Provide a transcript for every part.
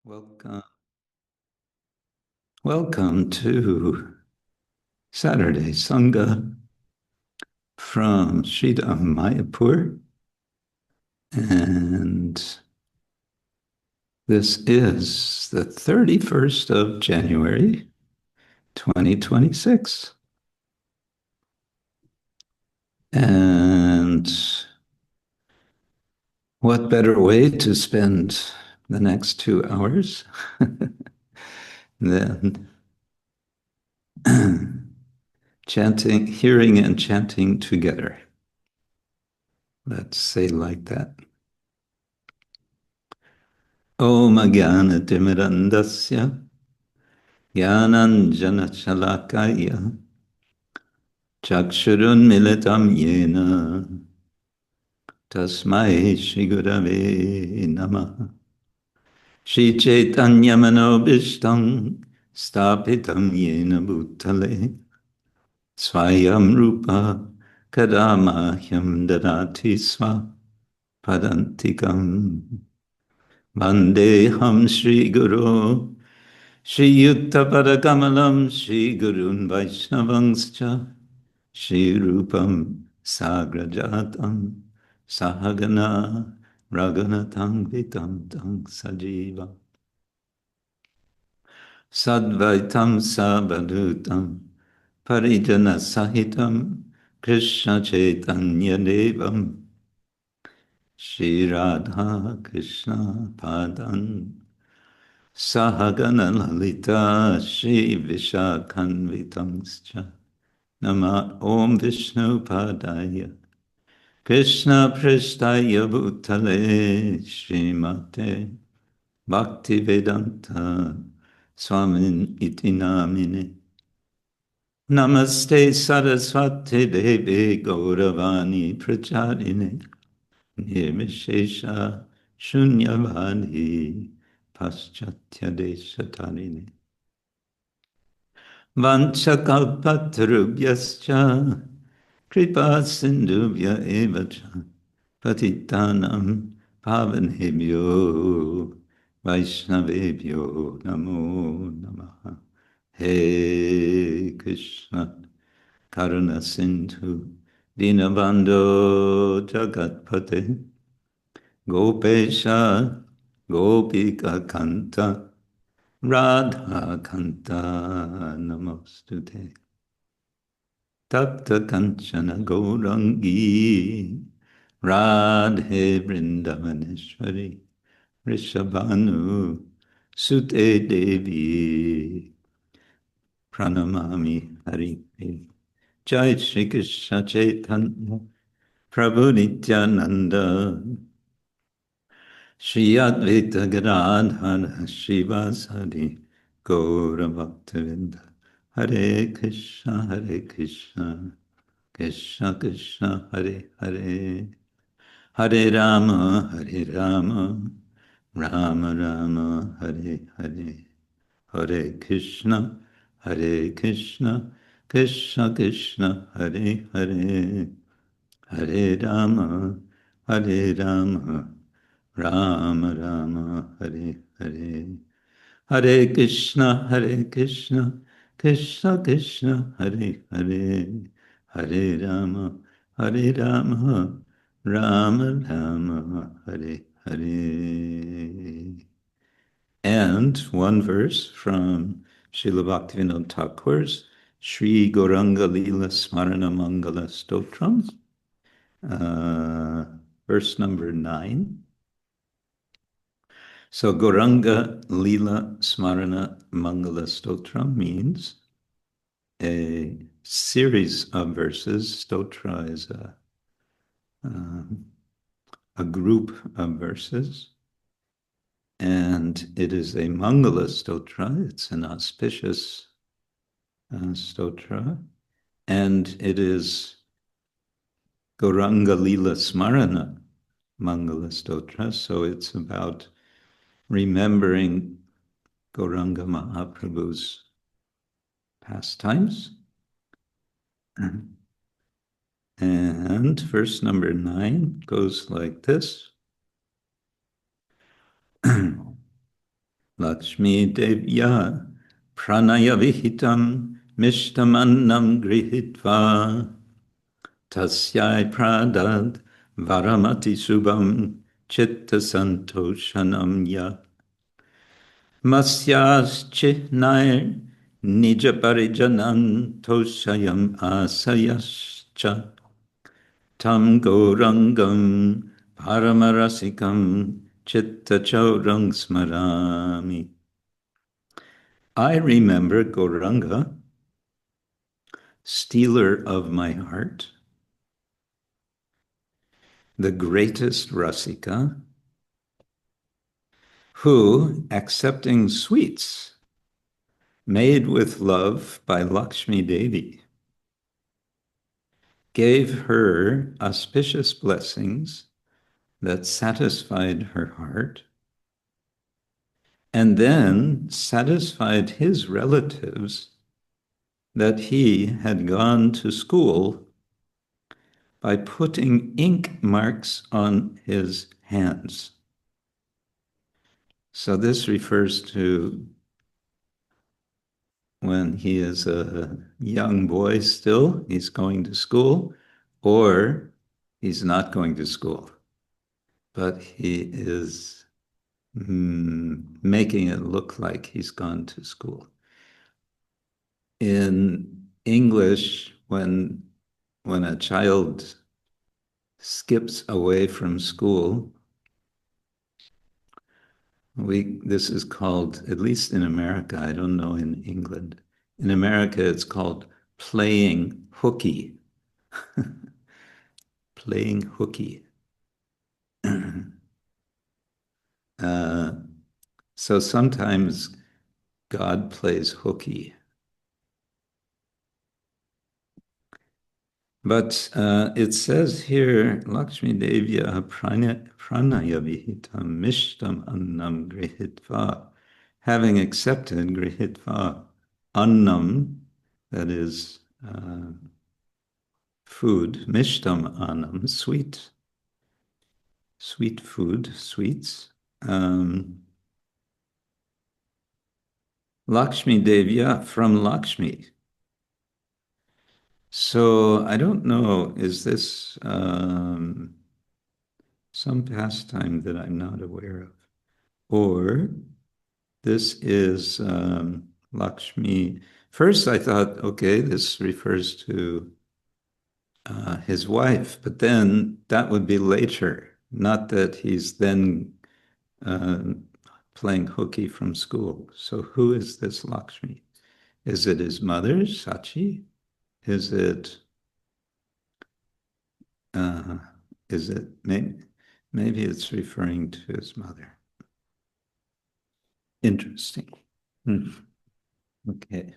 Welcome. Welcome to Saturday Sanga from Sridham Mayapur. And this is the 31st of January, 2026. And what better way to spend the next 2 hours than chanting, hearing and chanting together. Let's say like that. Om Ajnana-timirandasya Jnananjana Shalakaya Chakshurunmilitam Yena Tasmai Shri Gurave Namaha Shri Chaitanya Manobishtam Stapitam Yena Bhutale Swayam Rupa Kadamahyam Dadati Sva Padantikam Vandeham Shri Guru Shri Yukta Padakamalam Shri Gurun Vaishnavangscha Shri Rupam Sagrajatam Sahagana Raghunatam Vitam Tang Sajiva Sadvaitam Sabhadutam Parijana Sahitam Krishna Chaitanya Devam Shri Radha Krishna Padan Sahagana Lalita Shri Vishakhanvitangscha Nama Om Vishnu Padaya Krishna Prasthaya Bhutale Srimate Bhaktivedanta Swamin Iti Namine Namaste Saraswati Devi Gauravani Pracharine Nirvishesha Shunyavadi Paschatya Deshatarine Vanchakalpatarubhyascha Kripa Sindhubhya Evacha Patitanam Pavanebhyo Vaishnavebhyo Namo Namaha He Krishna Karuna Sindhu Dinabandho Jagatpate Gopesha Gopika Kanta Radha Kanta Namostute Tapta Kanchana Gaurangi Radhe Vrindavaneshwari Rishabhanu Sute Devi Pranamami Hari Jai Shri Krishna Chaitanya Prabhu Nityananda Shri Advaita Gadadhara Shivasari Gaura Bhaktavinda Hare Krishna Krishna Krishna Hare Hare Hare Rama Rama Rama Hare Hare Hare Krishna Krishna Krishna Hare Hare Hare Rama Rama Rama Hare Hare Hare Krishna Krishna Krishna Hare Hare Hare Rama Rama Rama Hare Hare. And one verse from Srila Bhaktivinoda Thakur's Sri Gauranga Lila Smarana Mangala Stotram, verse number 9. So Gauranga Lila Smarana Mangala Stotram means a series of verses. Stotra is a group of verses, and it is a Mangala Stotra. It's an auspicious stotra, and it is Gauranga Lila Smarana Mangala Stotra, so it's about remembering Gauranga Mahaprabhu's pastimes. And verse number 9 goes like this. Lakshmi Devya Pranaya Vihitam Mishtamannam Grihitva Tasyai Pradad Varamati Subham Chitta Santoshanam Ya Masyas Chihnair Nija Parijanan Toshayam Asayascha Tam Gorangam Paramarasikam Chitta Chaurang Smarami. I remember Gauranga, stealer of my heart, the greatest Rasika, who, accepting sweets made with love by Lakshmi Devi, gave her auspicious blessings that satisfied her heart, and then satisfied his relatives that he had gone to school by putting ink marks on his hands. So this refers to when he is a young boy still, he's going to school, or he's not going to school, but he is making it look like he's gone to school. In English, when a child skips away from school, this is called, at least in America, I don't know in England. In America, it's called playing hooky. Playing hooky. So sometimes God plays hooky. But it says here, Lakshmi Devya pranaya vihitam mishtam annam grihitva, having accepted grihitva annam, that is food, mishtam annam, sweet food, sweets. Lakshmi Devya, from Lakshmi. So I don't know, is this some pastime that I'm not aware of? Or this is Lakshmi. First I thought, okay, this refers to his wife, but then that would be later, not that he's then playing hooky from school. So who is this Lakshmi? Is it his mother, Sachi? Is it maybe it's referring to his mother? Interesting. Okay.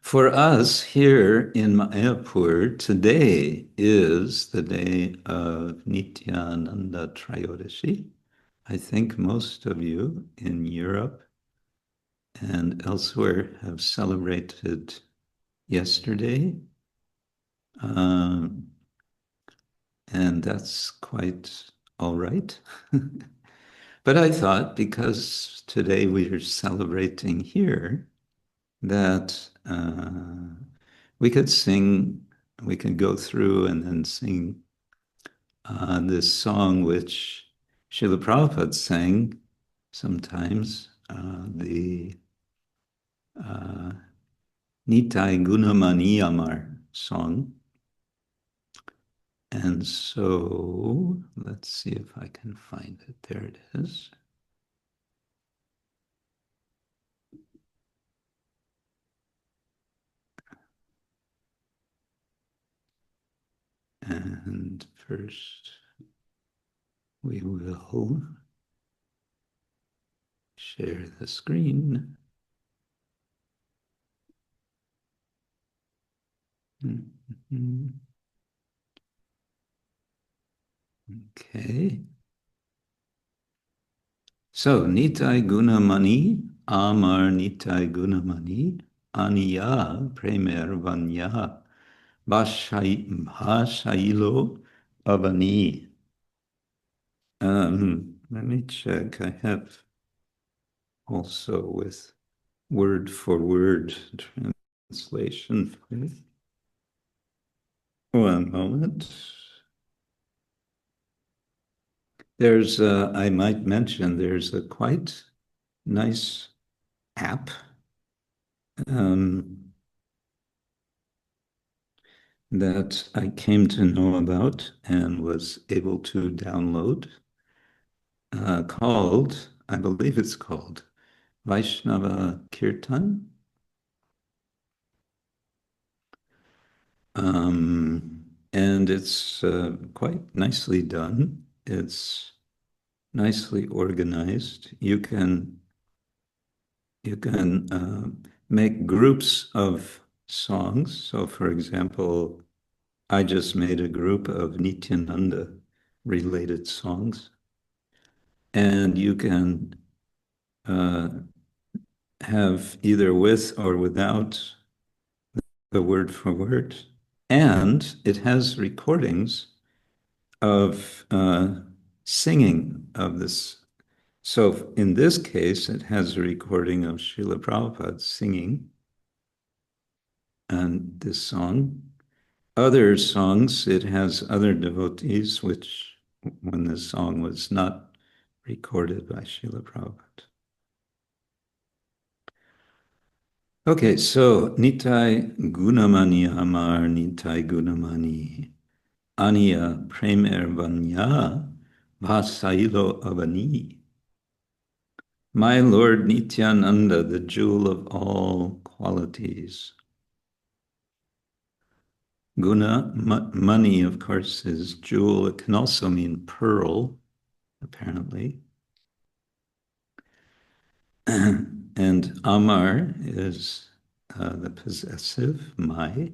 For us here in Mayapur, today is the day of Nityananda Trayodasi. I think most of you in Europe and elsewhere have celebrated yesterday. And that's quite all right. But I thought because today we are celebrating here, that we could go through and then sing this song which Srila Prabhupada sang sometimes, the Nitai Gunamani āmār song. And so let's see if I can find it. There it is. And first we will share the screen. Okay. So, Nitai Gunamani, āmār Nitai Gunamani, āniyā premer vanyā, bhāsāilo avani. Let me check. I have also with word for word translation. One moment. I might mention, there's a quite nice app um, that I came to know about and was able to download called, I believe it's called Vaishnava Kirtan. And it's quite nicely done. It's nicely organized. You can make groups of songs. So, for example, I just made a group of Nityananda related songs, and you can uh, have either with or without the word for word. And it has recordings of singing of this. So in this case, it has a recording of Srila Prabhupada singing and this song. Other songs, it has other devotees, which when the song was not recorded by Srila Prabhupada. Okay, so Nitai Gunamani āmār, Nitai Gunamani Aniya premer vanyā, bhāsāilo avani. My Lord Nityananda, the jewel of all qualities. Guna, money, of course, is jewel. It can also mean pearl, apparently. And āmār is the possessive, my.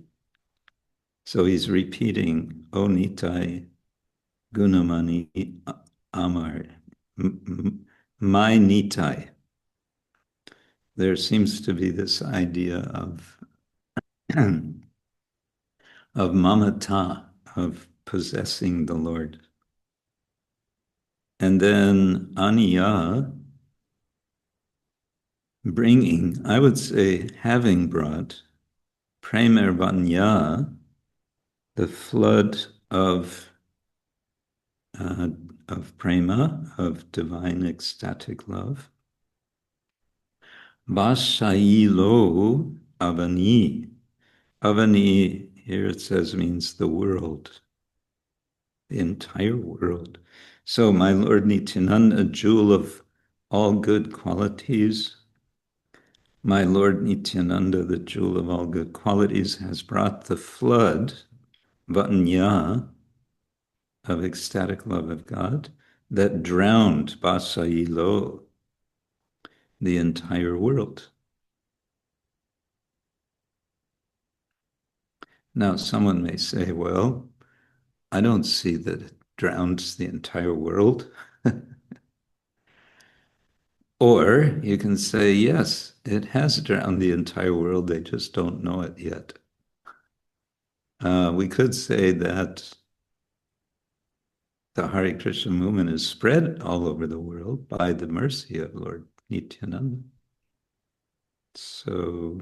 So he's repeating, O Nitai, Gunamani, āmār, my Nitai. There seems to be this idea of mamata, of possessing the Lord. And then aniya, bringing, I would say having brought, premer vanyā, the flood of prema, of divine ecstatic love. Bhāsāilo avani. Avani, here it says, means the world, the entire world. So my Lord Nityananda, a jewel of all good qualities, my Lord Nityananda, the jewel of all good qualities, has brought the flood, vanyā, of ecstatic love of God, that drowned bhāsāilo, the entire world. Now, someone may say, well, I don't see that it drowns the entire world. Or you can say, yes, it has drowned the entire world, they just don't know it yet. We could say that the Hare Krishna movement is spread all over the world by the mercy of Lord Nityananda. So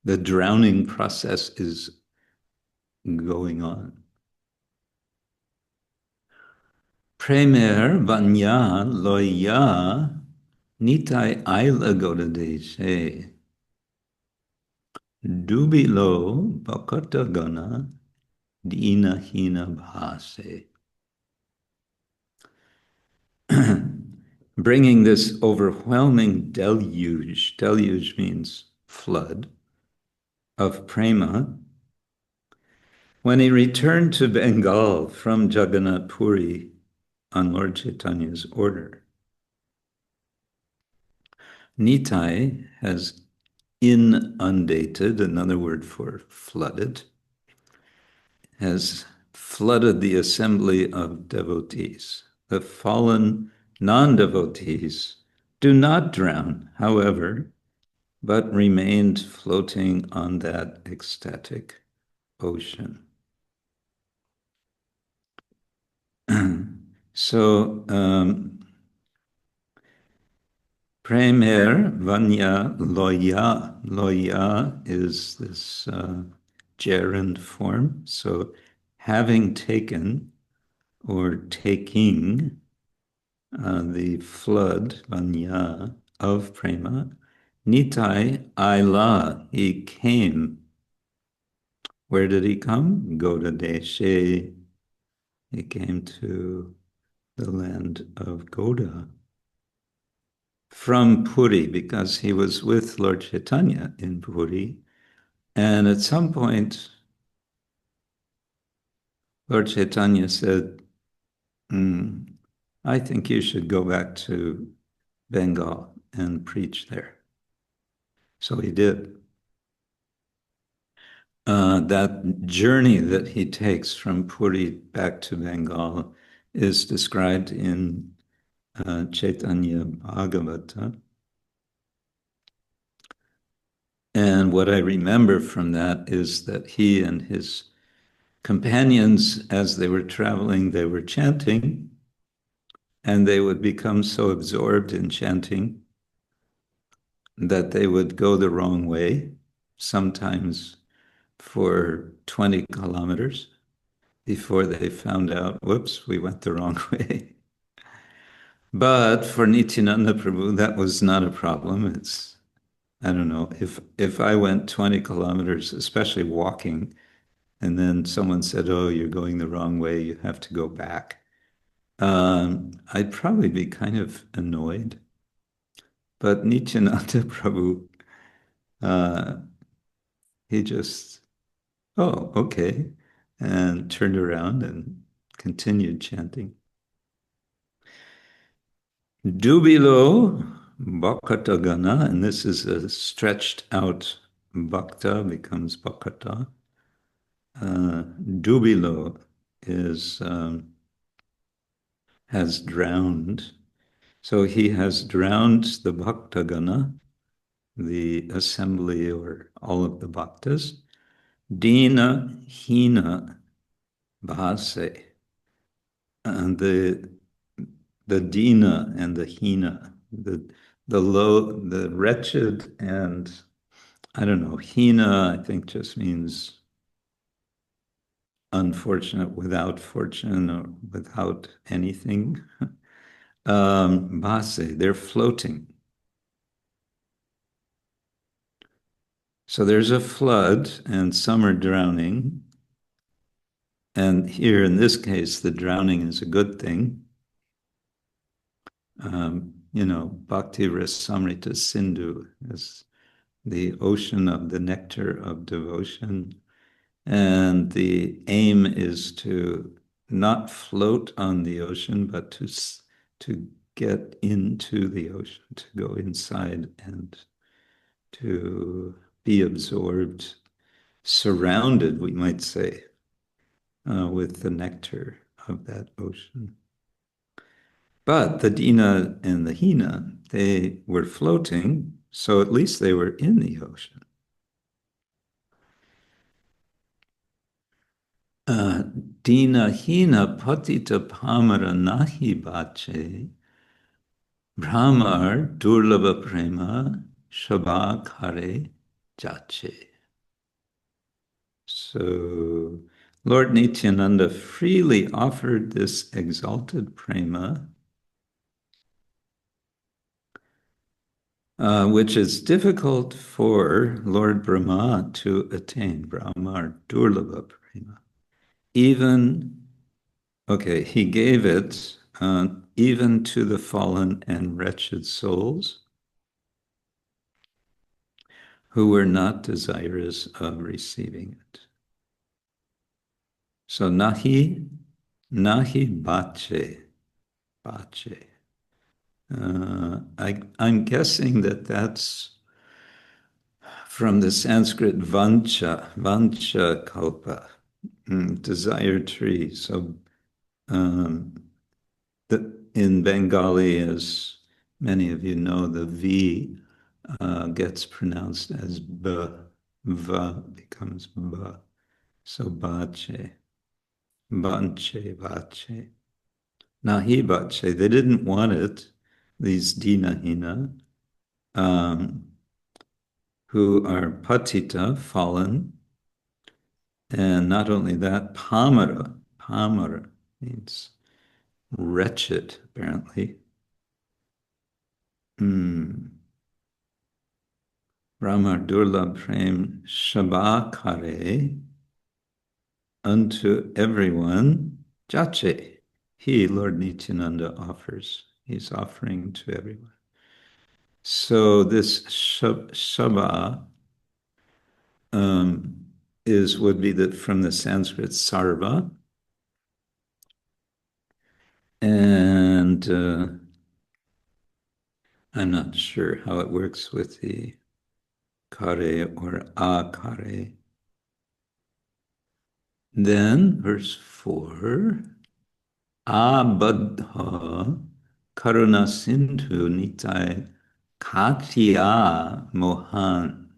the drowning process is going on. Premer, vanyā, loiyā, nitāi āilā gaudadeshe, ubilo, bhakata-gan, dīna, hīna, bhāse. Bringing this overwhelming deluge, deluge means flood, of prema, when he returned to Bengal from Jagannatha Puri on Lord Caitanya's order. Nitai has inundated, another word for flooded, has flooded the assembly of devotees. The fallen non-devotees do not drown, however, but remained floating on that ecstatic ocean. So, premer, vanyā, loiyā. Loiyā is this gerund form. So having taken or taking the flood, vanyā, of prema, Nitai, āilā, he came. Where did he come? Goda deshe. He came to the land of Goda from Puri because he was with Lord Caitanya in Puri. And at some point, Lord Caitanya said, I think you should go back to Bengal and preach there. So he did. That journey that he takes from Puri back to Bengal is described in Chaitanya Bhagavata. And what I remember from that is that he and his companions, as they were traveling, they were chanting, and they would become so absorbed in chanting that they would go the wrong way, sometimes for 20 kilometers before they found out, whoops, we went the wrong way. But for Nityananda Prabhu, that was not a problem. It's, I don't know, if I went 20 kilometers, especially walking, and then someone said, oh, you're going the wrong way, you have to go back, I'd probably be kind of annoyed. But Nityananda Prabhu, he just, oh, okay, and turned around and continued chanting. Ubilo, bhakata-gan, and this is a stretched out bhakta, becomes bhakata. Ubilo is, has drowned. So he has drowned the bhakta-gana, the assembly or all of the bhaktas. Dīna, hīna, bhāsāilo. And the dīna and the hīna, the low, the wretched, and I don't know, hīna I think just means unfortunate, without fortune or without anything. Bhāsāilo, they're floating. So there's a flood and some are drowning. And here in this case, the drowning is a good thing. Bhakti Rasamrita Sindhu is the ocean of the nectar of devotion. And the aim is to not float on the ocean, but to get into the ocean, to go inside and to be absorbed, surrounded, we might say, with the nectar of that ocean. But the dīna and the hīna, they were floating, so at least they were in the ocean. Dīna hīna patita pāmara nahi bache, brahmar durlabha prema shabha kare jache. So Lord Nityananda freely offered this exalted prema, which is difficult for Lord Brahma to attain, Brahmar durlabha prema. Even, okay, he gave it even to the fallen and wretched souls who were not desirous of receiving it. So nahi bache. I'm guessing that that's from the Sanskrit vancha kalpa, desire tree. So in Bengali, as many of you know, the V gets pronounced as B, Va becomes B. So bache, nahi bache. They didn't want it, these dīna hīna. um, who are patita, fallen, and not only that, pamara means wretched, apparently. Brahma Durla Prem Shabakare, unto everyone, Jache. He, Lord Nityananda, offers. He's offering to everyone. So this Shaba would be from the Sanskrit sarva, and I'm not sure how it works with the kare or akare. Then verse 4, abadha karuna sindhu nitai katya mohan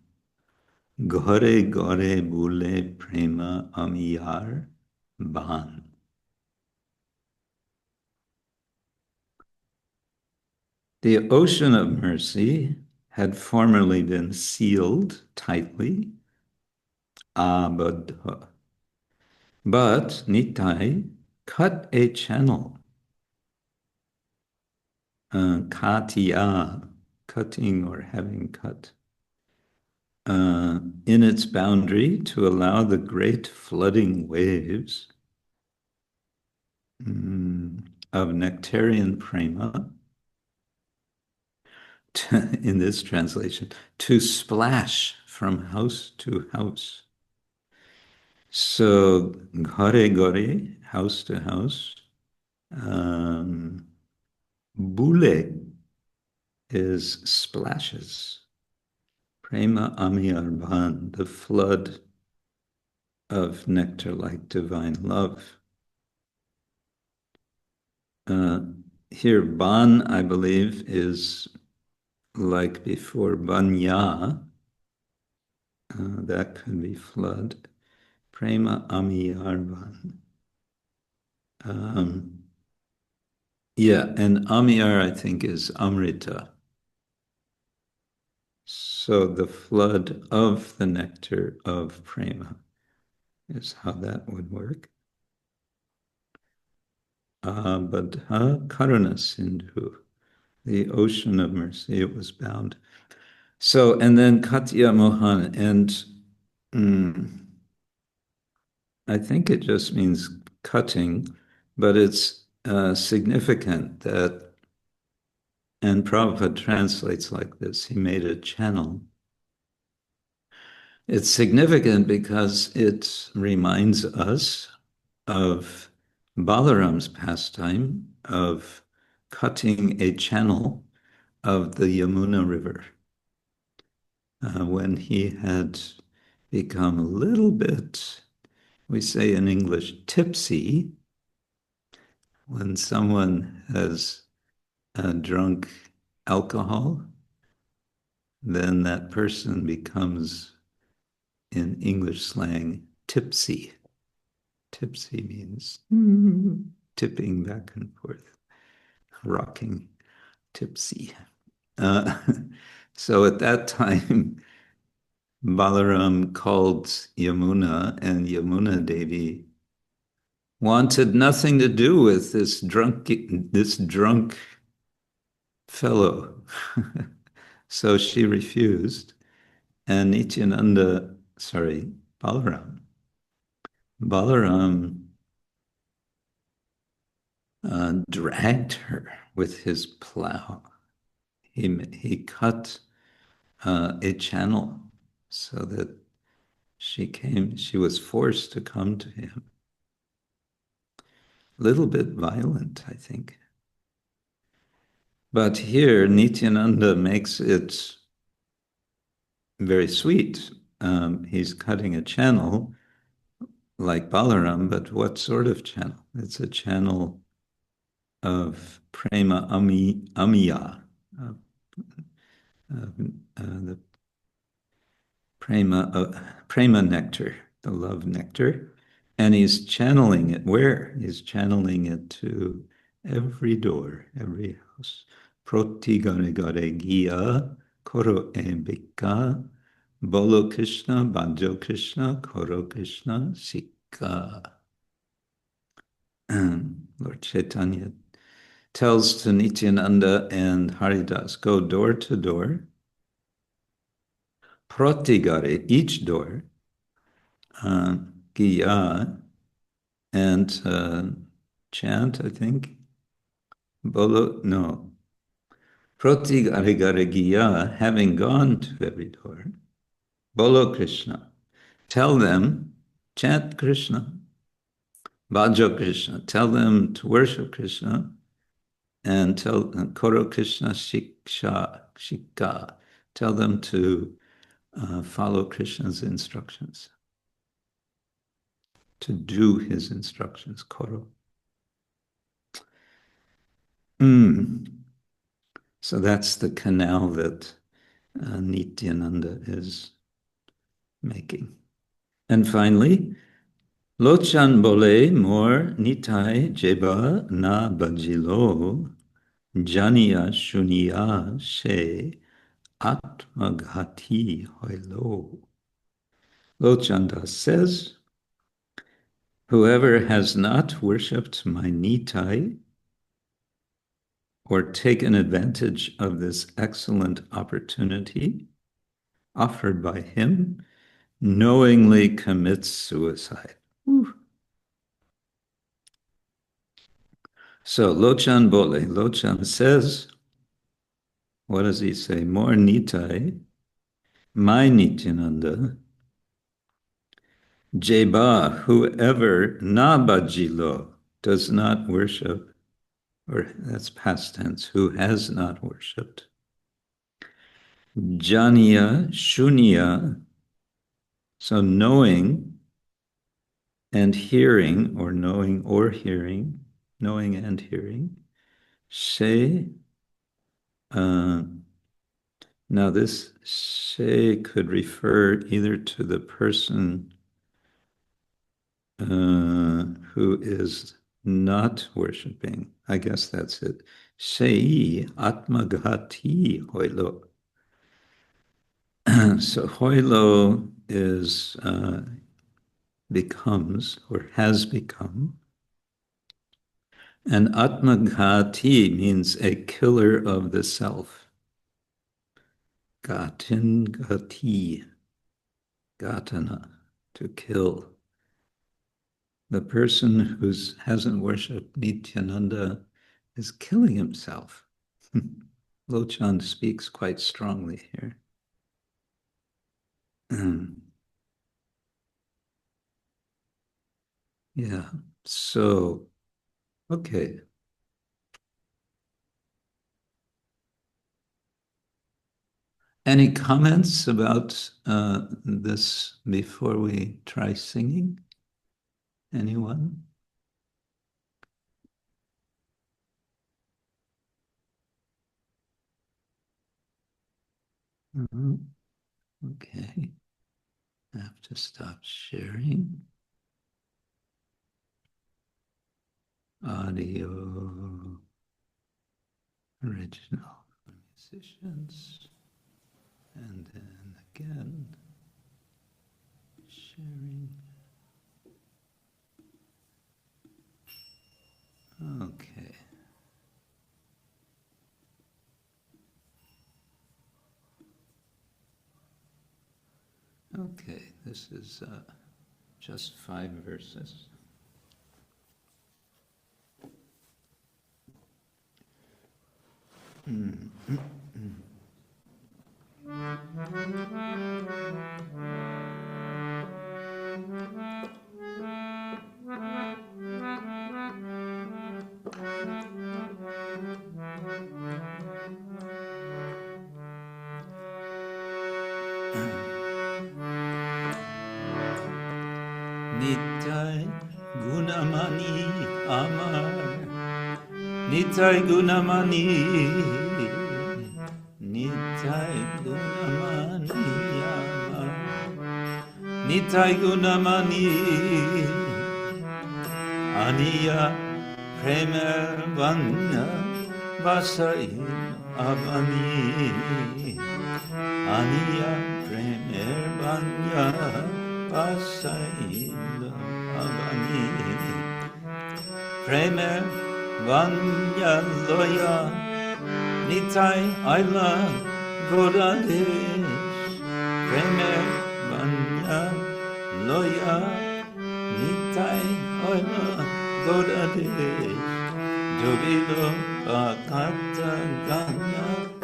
gore gore bule prema āmār ban. The ocean of mercy had formerly been sealed tightly, abadha. But Nitai cut a channel, katya, cutting or having cut, in its boundary to allow the great flooding waves of nectarian prema, in this translation, to splash from house to house. So, gore gore, house to house. Bule is splashes. Prema āmār ban, the flood of nectar like divine love. Here, ban, I believe, is like before vanyā. That could be flood. Prema āmār ban. Yeah, and āmār, I think, is amrita. So the flood of the nectar of prema is how that would work. Abadha karuna sindhu, the ocean of mercy, it was bound. So, and then katya mohan, and I think it just means cutting, but it's significant that, and Prabhupada translates like this, he made a channel. It's significant because it reminds us of Balaram's pastime of cutting a channel of the Yamuna River when he had become a little bit, we say in English, tipsy. When someone has drunk alcohol, then that person becomes, in English slang, tipsy. Tipsy means tipping back and forth, rocking, tipsy. So at that time, Balaram called Yamuna, and Yamuna Devi wanted nothing to do with this drunk fellow. So she refused, and Balaram dragged her with his plow. He cut a channel so that she was forced to come to him. A little bit violent, I think. But here, Nityananda makes it very sweet. He's cutting a channel like Balaram, but what sort of channel? It's a channel of prema āmār, the prema nectar, the love nectar. And he's channeling it where? He's channeling it to every door, every house. Proti gare gare giya koro ebika, bolo Krishna, banjo Krishna, koro Krishna, shika. Lord Caitanya tells to Nityananda and Haridas, go door to door, protigare, each door, giya, and chant, I think. Bolo, no. Protigare gare giya, having gone to every door, bolo Krishna, tell them, chant Krishna. Bhajo Krishna, tell them to worship Krishna, and tell Koro Krishna Shika, tell them to follow Krishna's instructions, to do his instructions, Koro. So that's the canal that Nityananda is making. And finally, Lochan bole mor nitai jeba na bhāsāilo janiya shuniya she atmaghati hīlo. Lochan says, whoever has not worshipped my Nitai or taken advantage of this excellent opportunity offered by him knowingly commits suicide. Whew. So Lochan bole, Lochan says, what does he say? More Nitai, my Nityananda, Jeba, whoever na bhāsāilo, does not worship, or that's past tense, who has not worshipped. Janiya, shunya, so knowing and hearing, or knowing or hearing, knowing and hearing. She, now this she could refer either to the person who is not worshipping. I guess that's it. Shei atmaghati hīlo. So hīlo is becomes or has become, and atmaghati means a killer of the self. Gatin gati, gatana, to kill. The person who hasn't worshipped Nityananda is killing himself. Lochan speaks quite strongly here. Yeah, so, okay. Any comments about this before we try singing? Anyone? Okay. I have to stop sharing. Audio. Original musicians. And then again, sharing. Okay. Okay, this is just 5 verses. Nitai gunamani āmār, Nitai gunamani, Nitai gunamani āmār, Nitai gunamani, āniyā premer vanyā, bhāsāilo avani. āniyā premer vanyā bhāsāilo avani premer vanyā loiyā nitāi āilā gaud premer vanyā loiyā nitāi āilā gaud ubilo bhakata-gan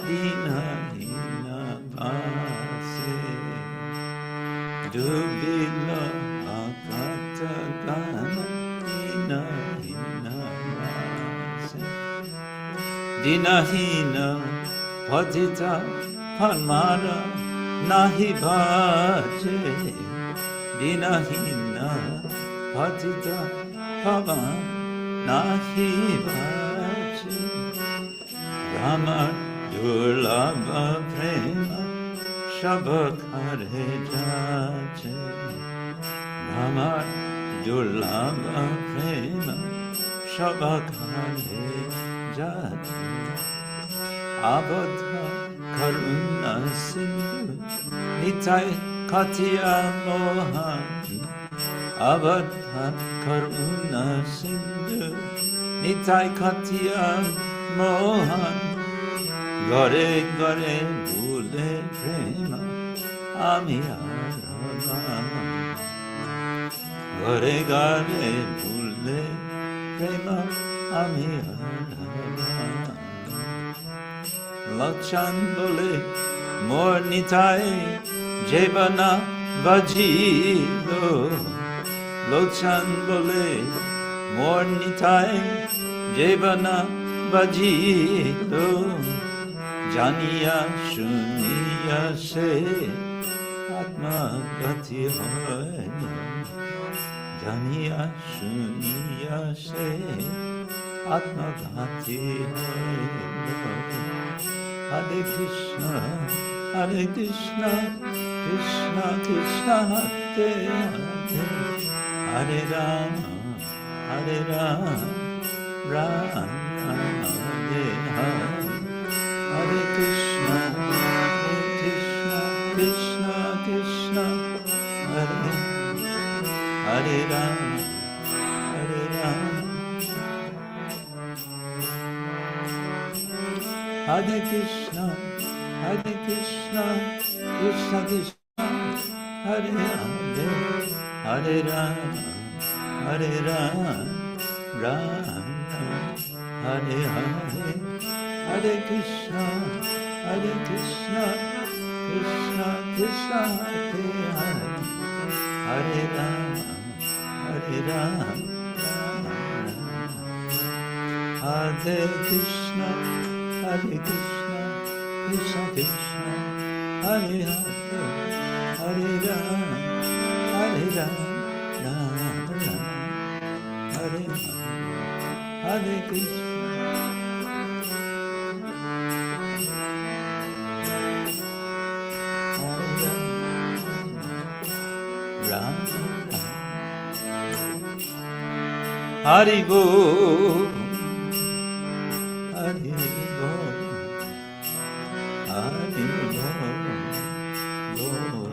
dīna hīna ubilo bhakata-gan dīna hīna dīna hīna patita pamara nahi bhaje dīna hīna patita pavan nahi bhaje āmār durlabha prema shabakare jaje āmār durlabha prema shabakare jaje abadha karuna sindhu nitai katya mohan abadha karuna sindhu nitai katya mohan gare gare bhule prema āmār gare gare bhule prema āmār lachan bole mor nitai jebana vanyā lochan bole mor nitai jebana vanyā janiya shuniya se atma gati hoy janiya shuniya se atma gati hoy Hare Krishna Krishna Krishna Hare Hare Rama Rama Hare Hare Hare Krishna Krishna Krishna Hare Hare Rama Hare Krishna Krishna Krishna Hare Hare Hare Rama Rama Hare Hare Hare Krishna Krishna Krishna Hare Hare Hare Rama Hare Krishna Krishna Krishna Hare Hare Hare Rama Hare Hare Krishna Haribo Haribo Haribo Lord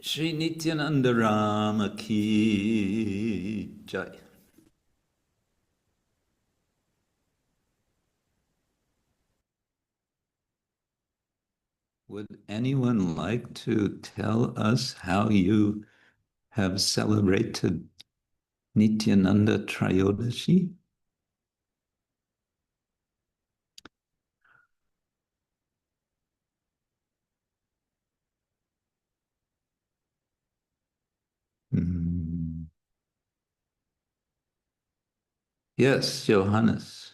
Shri Nityananda Rama Ki Jai. Would anyone like to tell us how you have celebrated Nityananda Trayodasi? Yes, Johannes.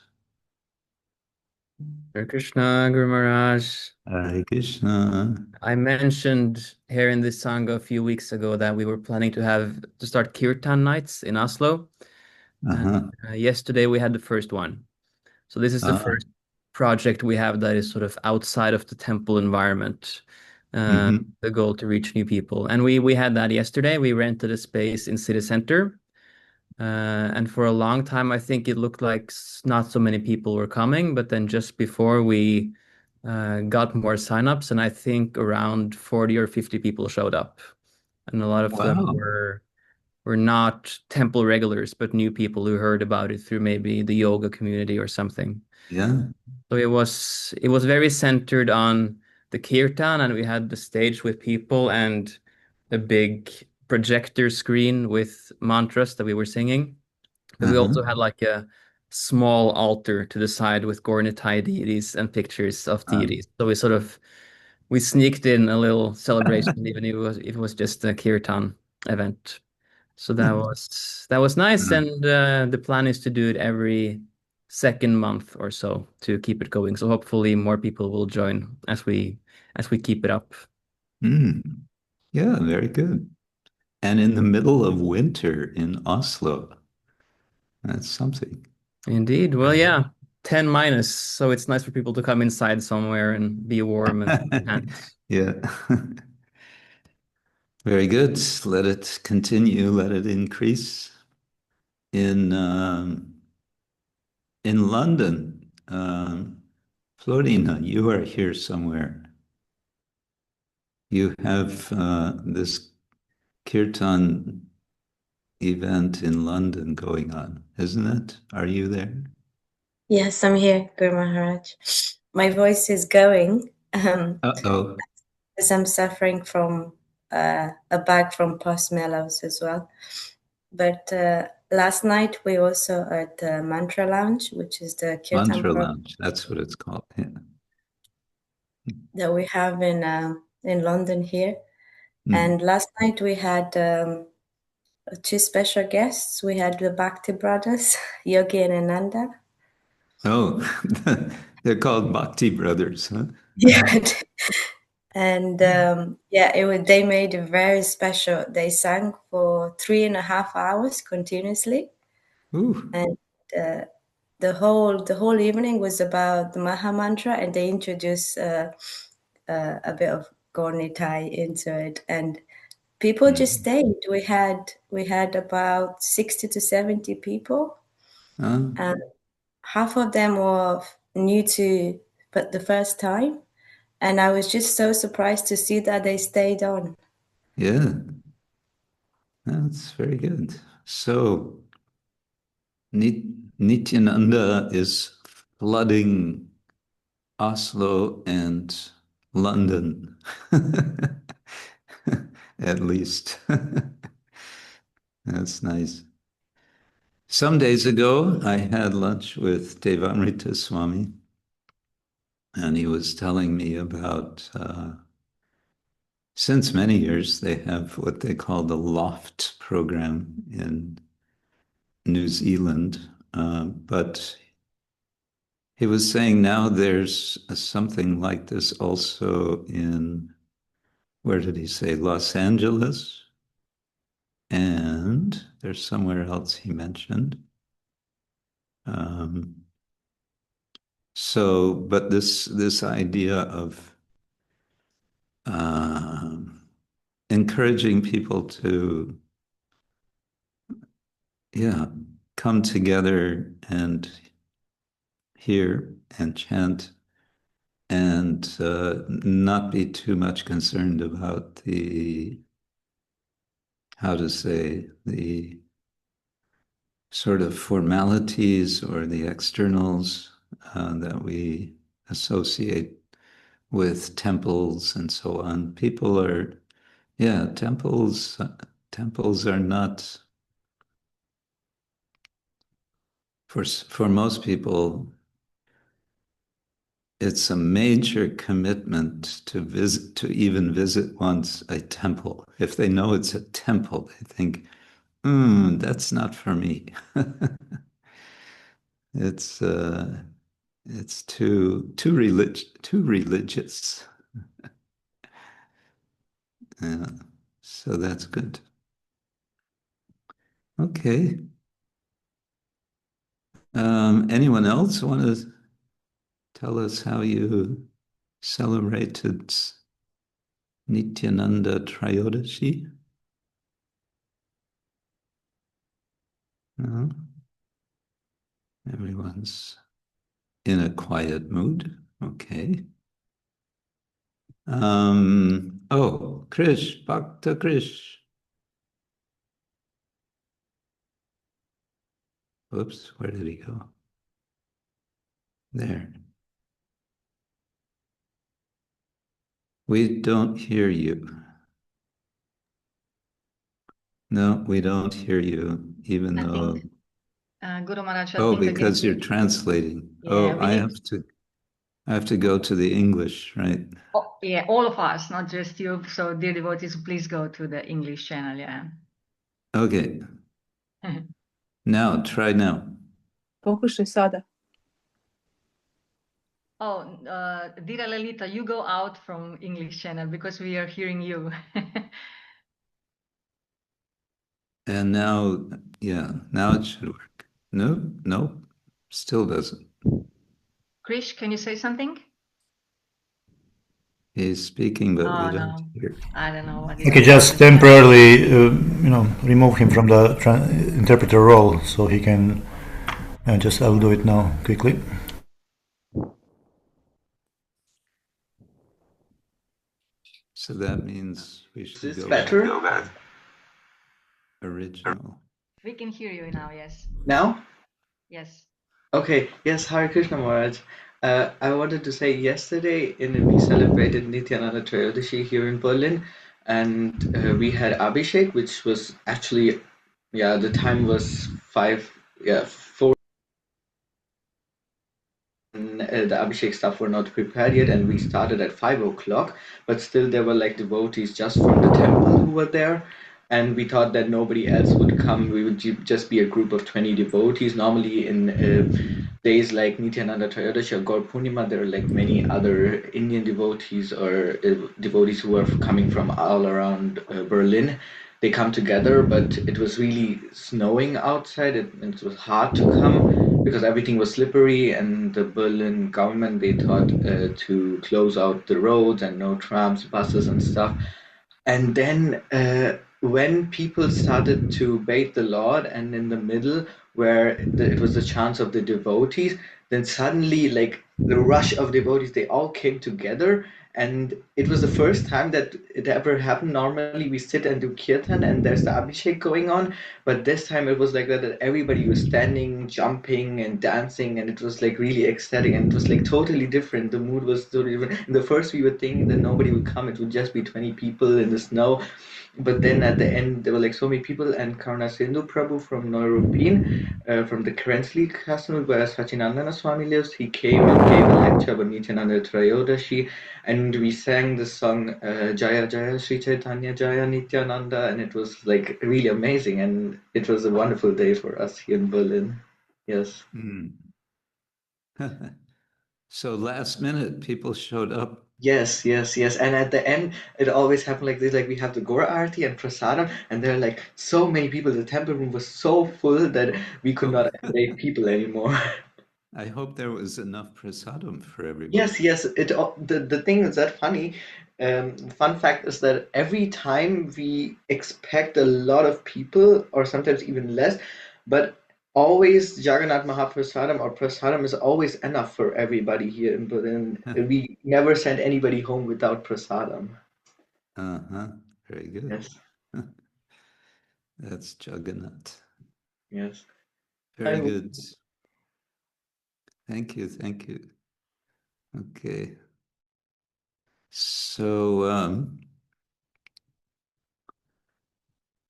Hare Krishna, Guru Maharaj. Hare Krishna. I mentioned here in this Sanga a few weeks ago that we were planning to start kirtan nights in Oslo. And Uh-huh. yesterday we had the first one. So this is the Uh, first project we have that is sort of outside of the temple environment. Uh, mm-hmm. the goal to reach new people. And we had that yesterday. We rented a space in city center. And for a long time, I think it looked like not so many people were coming. But then just before we got more signups, and I think around 40 or 50 people showed up. And a lot of them Wow. were not temple regulars, but new people who heard about it through maybe the yoga community or something. Yeah. So it was very centered on the kirtan, and we had the stage with people and a big projector screen with mantras that we were singing. But we Uh-huh. also had like a small altar to the side with Nitai deities and pictures of Uh, deities. So we sneaked in a little celebration, even if it was just a kirtan event. So that was nice, and the plan is to do it every second month or so to keep it going. So hopefully more people will join as we keep it up. mm. Yeah, very good. And in the middle of winter in Oslo, that's something. Indeed. Well, yeah, 10 minus, so it's nice for people to come inside somewhere and be warm and chant. Yeah. Very good. Let it continue. Let it increase. In London, Florina, you are here somewhere. You have this kirtan event in London going on, isn't it? Are you there? Yes, I'm here, Guru Maharaj. My voice is going Uh-oh. as I'm suffering from a bag from post mellows as well. But last night we also at the Mantra Lounge, which is the kirtan Mantra program Lounge. That's what it's called. Yeah. that we have in London here. Hmm. And last night we had two special guests. We had the Bhakti brothers, Yogi and Ananda. Oh, they're called Bhakti Brothers, huh? Yeah. And yeah, they made it very special. They sang for 3.5 hours continuously, Ooh. and uh, the whole evening was about the Maha Mantra, and they introduced a bit of Go Nitai into it, and people just Mm. stayed. We had about 60 to 70 people, Huh? and half of them were new to, but the first time. And I was just so surprised to see that they stayed on. Yeah, that's very good. So Nityananda is flooding Oslo and London, at least. That's nice. Some days ago, I had lunch with Devamrita Swami, and he was telling me about, since many years, they have what they call the Loft program in New Zealand. But he was saying now there's something like this also in, where did he say, Los Angeles? And there's somewhere else he mentioned. Um, but this idea of um encouraging people to, yeah, come together and hear and chant and not be too much concerned about the, how to say, the sort of formalities or the externals that we associate with temples and so on. People are, yeah, temples are not, for most people, it's a major commitment to visit, to even visit once a temple. If they know it's a temple, they think, that's not for me. It's It's too religious. Yeah, so that's good. Okay. Anyone else want to tell us how you celebrated Nityananda Trayodasi? No? Everyone's in a quiet mood. Okay. Oh, Krish, Bhakta Krish. Oops, where did he go? There. We don't hear you. No, we don't hear you, even though. Guru Maharaj, Oh, because you're translating. Yeah, oh, I have to go to the English, right? Oh, yeah, all of us, not just you. So, dear devotees, please go to the English channel. Yeah. Okay. Now, try now. Pokušaj sada. Oh, Dira Lalita, you go out from English channel because we are hearing you. And now, yeah, now it should work. No, still doesn't. Krish, can you say something? He's speaking, but we Oh, don't no. hear. I don't know what is Okay, it. just temporarily, remove him from the interpreter role, so he can. I'll do it now quickly. So that means we should Is this go better? back to original. We can hear you now, yes. Now? Yes. Okay, yes, Hare Krishna Maharaj. I wanted to say yesterday we celebrated Nityananda Trayodasi here in Berlin, and we had Abhishek, which was actually, the time was 4. And, the Abhishek stuff were not prepared yet, and we started at 5 o'clock, but still there were like devotees just from the temple who were there, and we thought that nobody else would come. We would just be a group of 20 devotees. Normally in days like Nityananda Trayodasi or Gaur Purnima, there are like many other Indian devotees or devotees who are coming from all around Berlin. They come together, but it was really snowing outside. It was hard to come because everything was slippery, and the Berlin government, they thought to close out the roads and no trams, buses, and stuff. And then when people started to bait the Lord, and in the middle where it was the chance of the devotees, then suddenly like the rush of devotees, they all came together, and it was the first time that it ever happened. Normally we sit and do kirtan and there's the abhishek going on, but this time it was like that everybody was standing, jumping and dancing, and it was like really ecstatic, and it was like totally different. The mood was totally different. In the first we were thinking that nobody would come, it would just be 20 people in the snow, but then at the end there were like so many people, and Karna Sindhu Prabhu from Neuruppin, from the Krensley Castle where Sachinandana Swami lives, he came and gave a lecture about Nityananda Trayodasi, and we sang the song Jaya Jaya Sri Chaitanya Jaya Nityananda, and it was like really amazing, and it was a wonderful day for us here in Berlin. Yes. So last minute, people showed up. Yes, yes, yes. And at the end, it always happened like this. Like we have the Gora Arti and Prasadam, and there are like so many people. The temple room was so full that we could not accommodate people anymore. I hope there was enough prasadam for everybody. Yes, yes. The thing is that funny. Fun fact is that every time we expect a lot of people, or sometimes even less, but always Jagannath Mahaprasadam or Prasadam is always enough for everybody here in Berlin. We never send anybody home without Prasadam. Uh-huh. Very good. Yes, That's Jagannath. yes. Very good. Thank you. Okay. So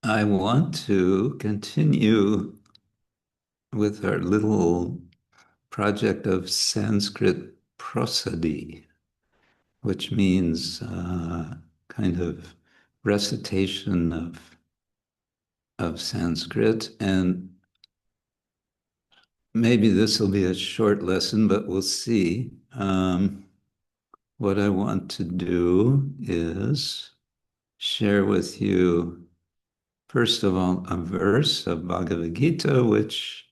I want to continue with our little project of Sanskrit prosody, which means kind of recitation of Sanskrit. And maybe this will be a short lesson, but we'll see. What I want to do is share with you, first of all, a verse of Bhagavad Gita, which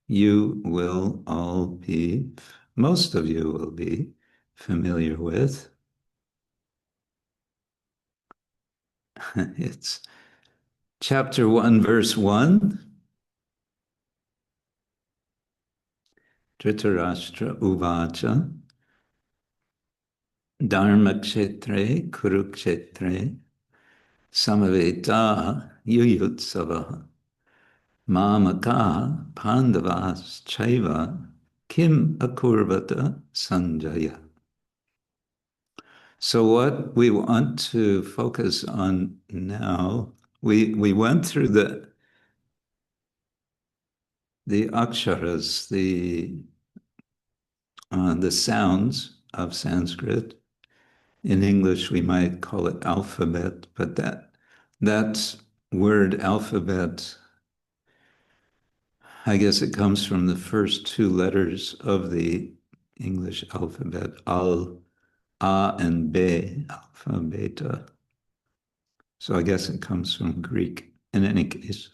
you will all be, most of you will be familiar with. It's chapter 1, verse 1. Dhritarashtra uvacha dharma kshetre kurukshetre samaveta yuyutsava mamaka pandavas chaiva kim akurvata sanjaya. So what we want to focus on now, we went through the aksharas, the sounds of Sanskrit. In English, we might call it alphabet, but that word alphabet, I guess it comes from the first two letters of the English alphabet, al, a, and be, alpha, beta. So I guess it comes from Greek. In any case,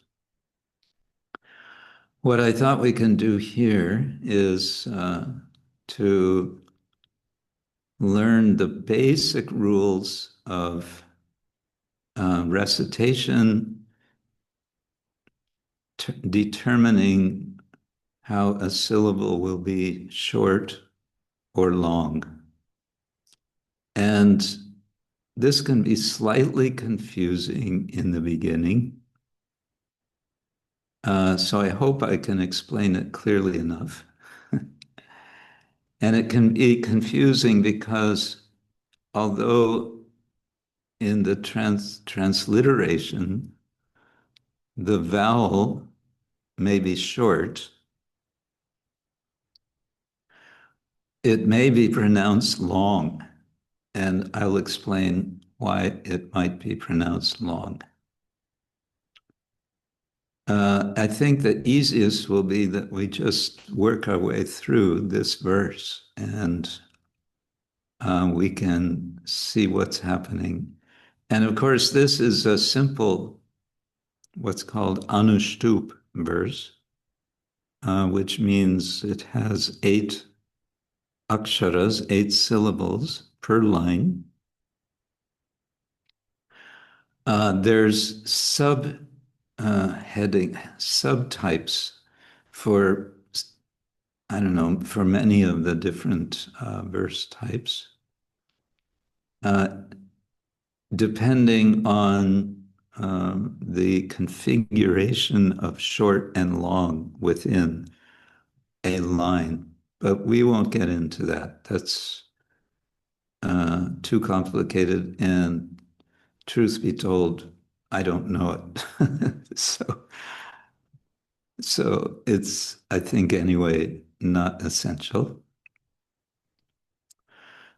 what I thought we can do here is to learn the basic rules of recitation, determining how a syllable will be short or long. And this can be slightly confusing in the beginning. So I hope I can explain it clearly enough. And it can be confusing because although in the transliteration, the vowel may be short, it may be pronounced long, and I'll explain why it might be pronounced long. I think the easiest will be that we just work our way through this verse and we can see what's happening. And of course, this is a simple, what's called anushtup verse, which means it has 8 aksharas, 8 syllables per line. There's subtypes for, I don't know, for many of the different verse types, depending on the configuration of short and long within a line. But we won't get into that. That's too complicated, and truth be told, I don't know it. So it's, I think anyway, not essential.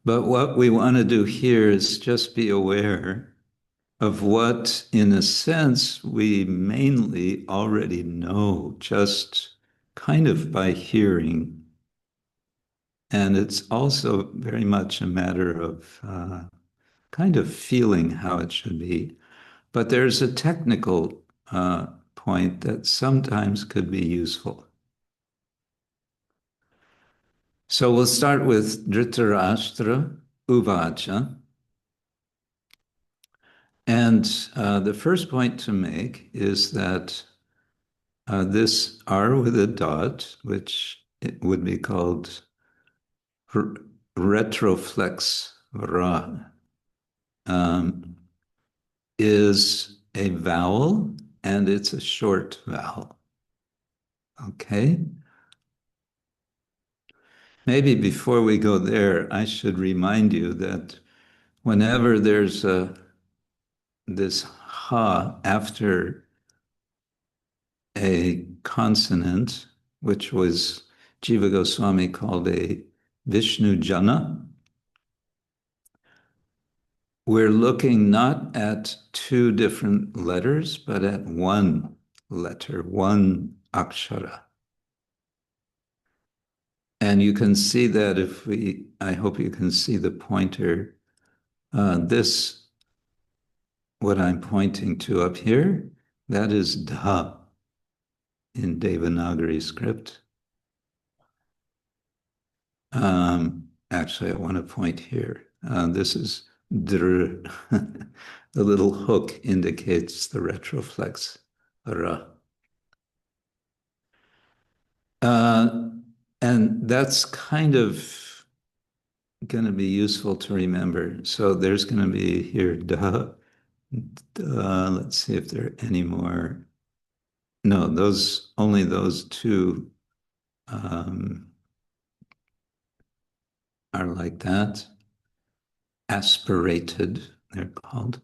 But what we want to do here is just be aware of what, in a sense, we mainly already know, just kind of by hearing. And it's also very much a matter of kind of feeling how it should be. But there's a technical point that sometimes could be useful. So we'll start with Dhritarashtra Uvacha. And the first point to make is that this R with a dot, which it would be called retroflex Ra, is a vowel, and it's a short vowel. Okay? Maybe before we go there, I should remind you that whenever there's this ha after a consonant, which was Jiva Goswami called a Vishnu Jana, we're looking not at 2 different letters, but at one letter, one akshara. And you can see that I hope you can see the pointer. What I'm pointing to up here, that is dha in Devanagari script. Actually, I want to point here. This is dr. The little hook indicates the retroflex ra. And that's kind of going to be useful to remember. So there's going to be here da. Let's see if there are any more. No, only those two are like that. Aspirated, they're called.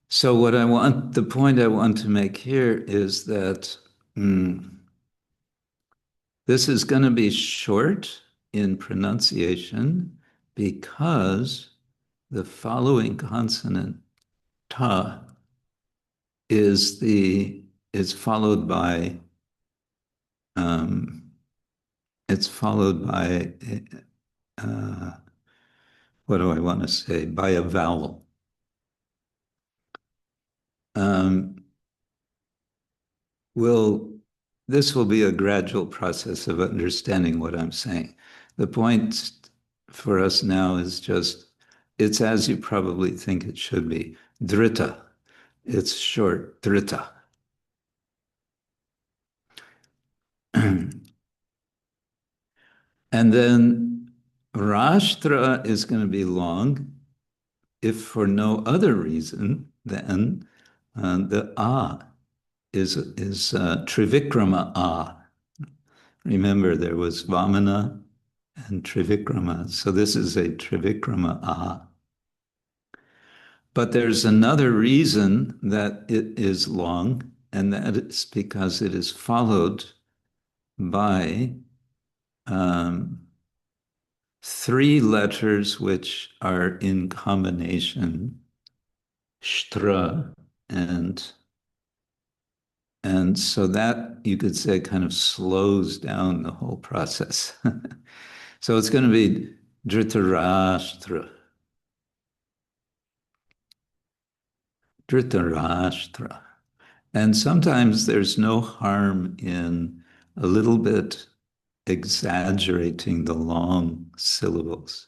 So the point I want to make here is that this is going to be short in pronunciation because the following consonant, ta, is followed by what do I want to say? By a vowel. This will be a gradual process of understanding what I'm saying. The point for us now is just, it's as you probably think it should be. Drita. It's short, drita. And then rashtra is going to be long, if for no other reason than the is trivikrama Remember, there was vamana and trivikrama. So this is a trivikrama But there's another reason that it is long, and that is because it is followed by 3 letters which are in combination, shtra, and so that, you could say, kind of slows down the whole process. So it's going to be dhritarashtra. Dhritarashtra. And sometimes there's no harm in a little bit exaggerating the long syllables.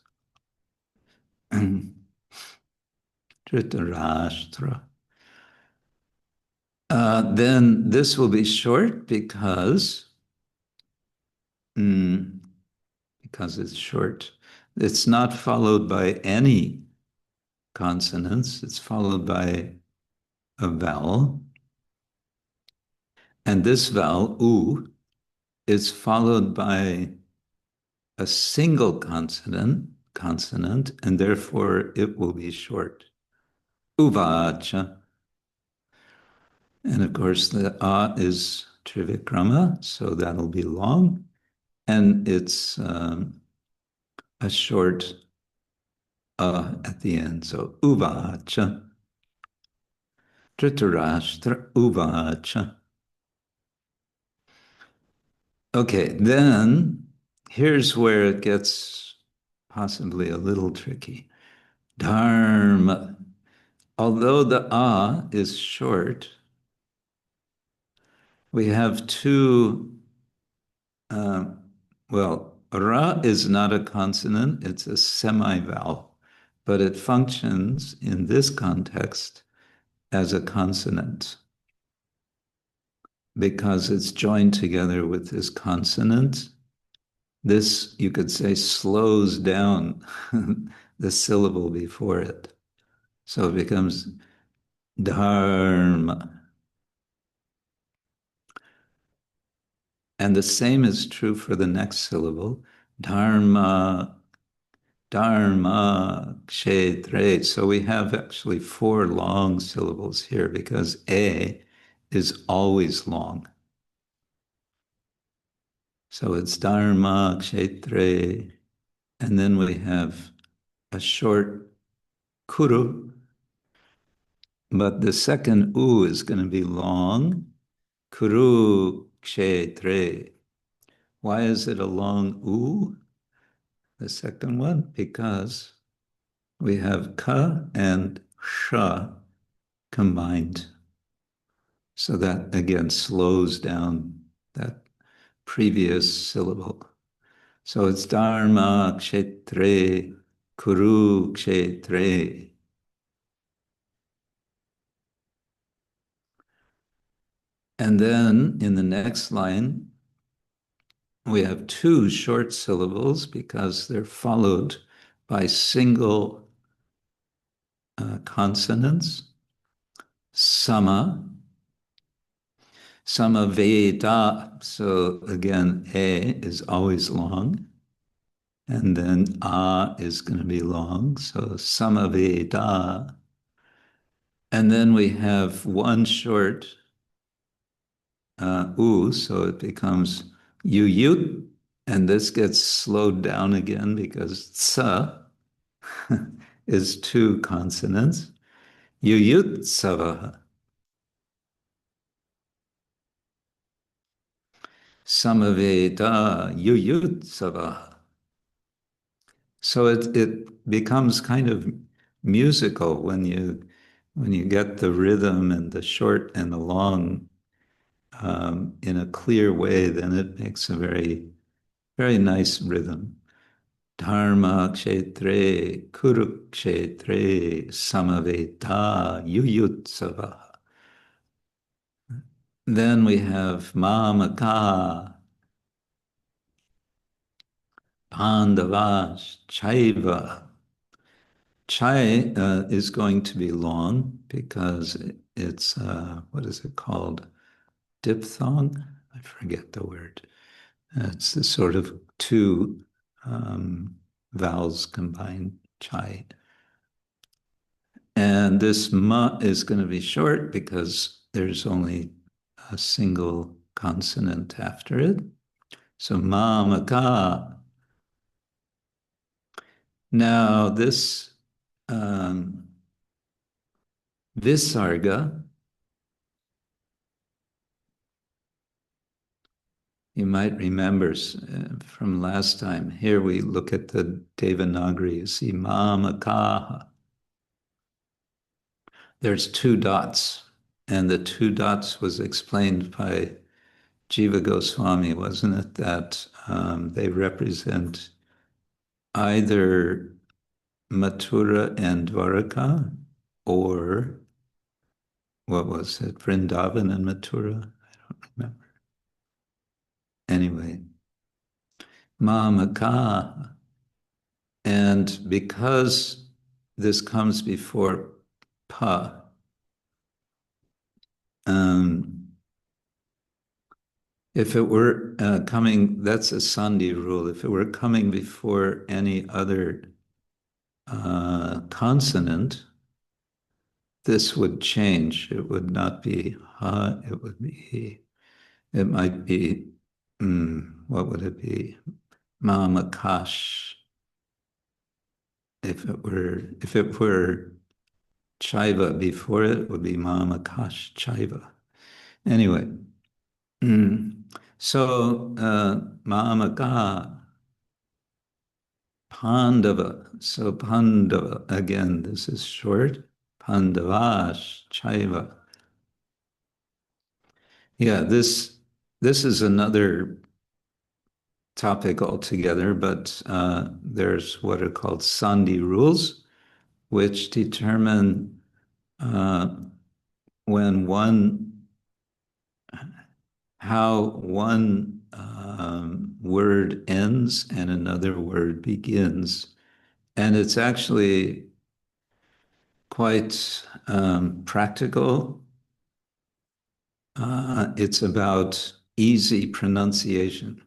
Dhritarashtra. Then this will be short because it's short. It's not followed by any consonants. It's followed by a vowel. And this vowel, u, is followed by a single consonant, and therefore it will be short. Uvacha. And of course, the a is trivikrama, so that'll be long. And it's a short at the end. So uvacha. Dhritarashtra uvacha. Okay, then here's where it gets possibly a little tricky. Dharma. Although the a is short, we have two, ra is not a consonant, it's a semi-vowel, but it functions in this context as a consonant because it's joined together with this consonant. This, you could say, slows down the syllable before it. So it becomes dharma. And the same is true for the next syllable, dharma, dharma, kshetra. So we have actually 4 long syllables here because a is always long. So it's dharma, kshetra, and then we have a short kuru, but the second u is going to be long, kuru, kshetra. Why is it a long U? The second one, because we have ka and sha combined. So that again slows down that previous syllable. So it's dharma kshetre kuru kshetre. And then in the next line, we have two short syllables because they're followed by single consonants. Sama, samaveda. So again, a is always long. And then a is going to be long. So samaveda. And then we have one short u, so it becomes yut, and this gets slowed down again because tsa is two consonants. Yut savaha. Samaveda yut savaha. So it becomes kind of musical when you get the rhythm and the short and the long in a clear way, then it makes a very, very nice rhythm. Dharma kshetre kurukshetre samaveta yuyutsava. Then we have mamaka, pandavas, chaiva. Chai is going to be long because it's, what is it called? Diphthong? I forget the word. It's the sort of two vowels combined, chai. And this ma is going to be short because there's only a single consonant after it. So ma, maka. Now this visarga, you might remember from last time. Here we look at the Devanagari, you see ma, maka. There's two dots, and the two dots was explained by Jiva Goswami, wasn't it? That they represent either Mathura and Dwaraka, or what was it, Vrindavan and Mathura? I don't remember. Anyway, Mamaka. And because this comes before Pa, if it were coming, that's a Sandhi rule. If it were coming before any other consonant, this would change. It would not be ha, it would be, it might be, what would it be? Mamakash. If it were chaiva before it, would be mamakash chaiva. Anyway, so mamaka, Pandava. So Pandava, again, this is short. Pandavas, Chaiva. Yeah, this is another topic altogether, but there's what are called Sandhi rules, which determine how one word ends and another word begins. And it's actually quite practical. It's about easy pronunciation.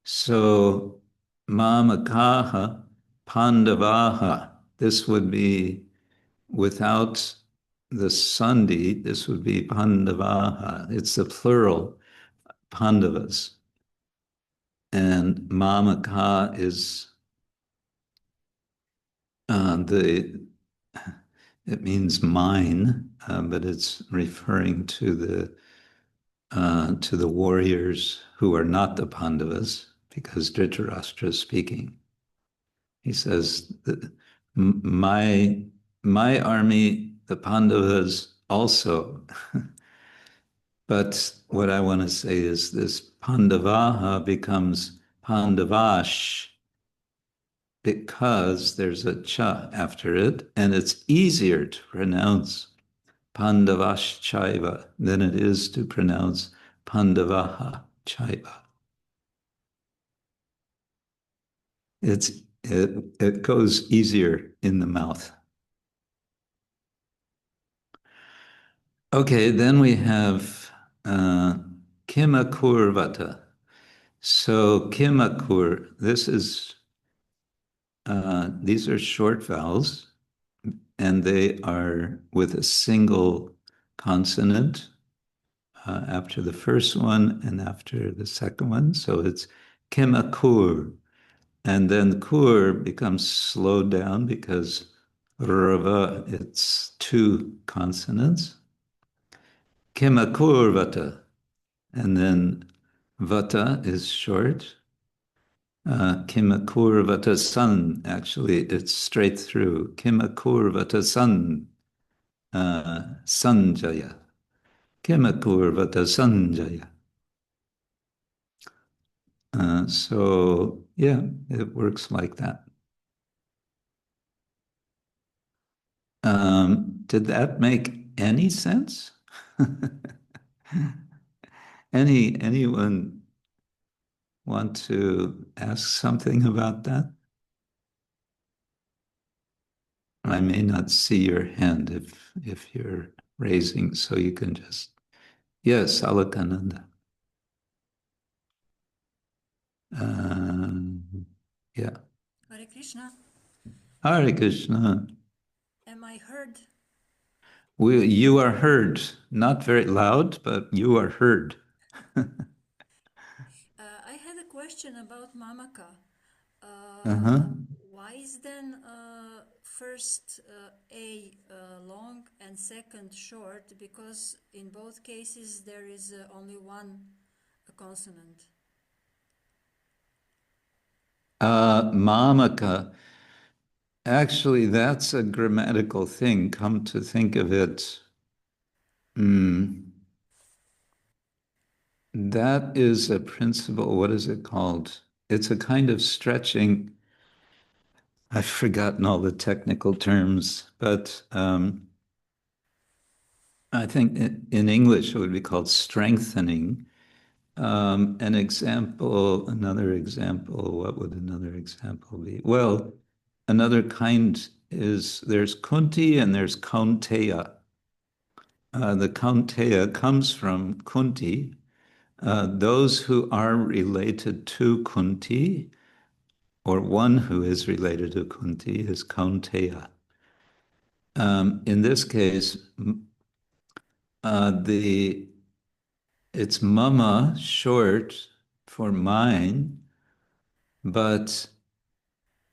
So, mamakaha, pandavaha, this would be without the sandhi, this would be pandavaha. It's the plural, pandavas. And mamaka is it means mine, but it's referring to to the warriors who are not the Pandavas, because Dhritarashtra is speaking. He says, my army, the Pandavas also. But what I want to say is this Pandavaha becomes Pandavash because there's a cha after it, and it's easier to pronounce Pandavash Chaiva than it is to pronounce Pandavaha Chaiva. It goes easier in the mouth. Okay, then we have Kimakurvata. So Kimakur, these are short vowels, and they are with a single consonant after the first one and after the second one. So it's Kimakur. And then kur becomes slowed down because rava, it's two consonants. Kimakurvata. And then vata is short. Kimakurvata san, actually, it's straight through. Kimakurvata san, sanjaya. Kimakurvata sanjaya. So, yeah, it works like that. Did that make any sense? Anyone want to ask something about that? I may not see your hand if you're raising, so you can just, yes, Alakananda. Yeah. Hare Krishna. Hare Krishna. Am I heard? You are heard. Not very loud, but you are heard. I had a question about Mamaka. Why is then first A long and second short? Because in both cases there is only one consonant. Mamaka. Actually, that's a grammatical thing. Come to think of it, that is a principle. What is it called? It's a kind of stretching. I've forgotten all the technical terms, but I think in English it would be called strengthening. Another example, what would another example be? Well, another kind is there's Kunti and there's Kaunteya. The Kaunteya comes from Kunti. Those who are related to Kunti, or one who is related to Kunti, is Kaunteya. In this case, it's mama, short for mine, but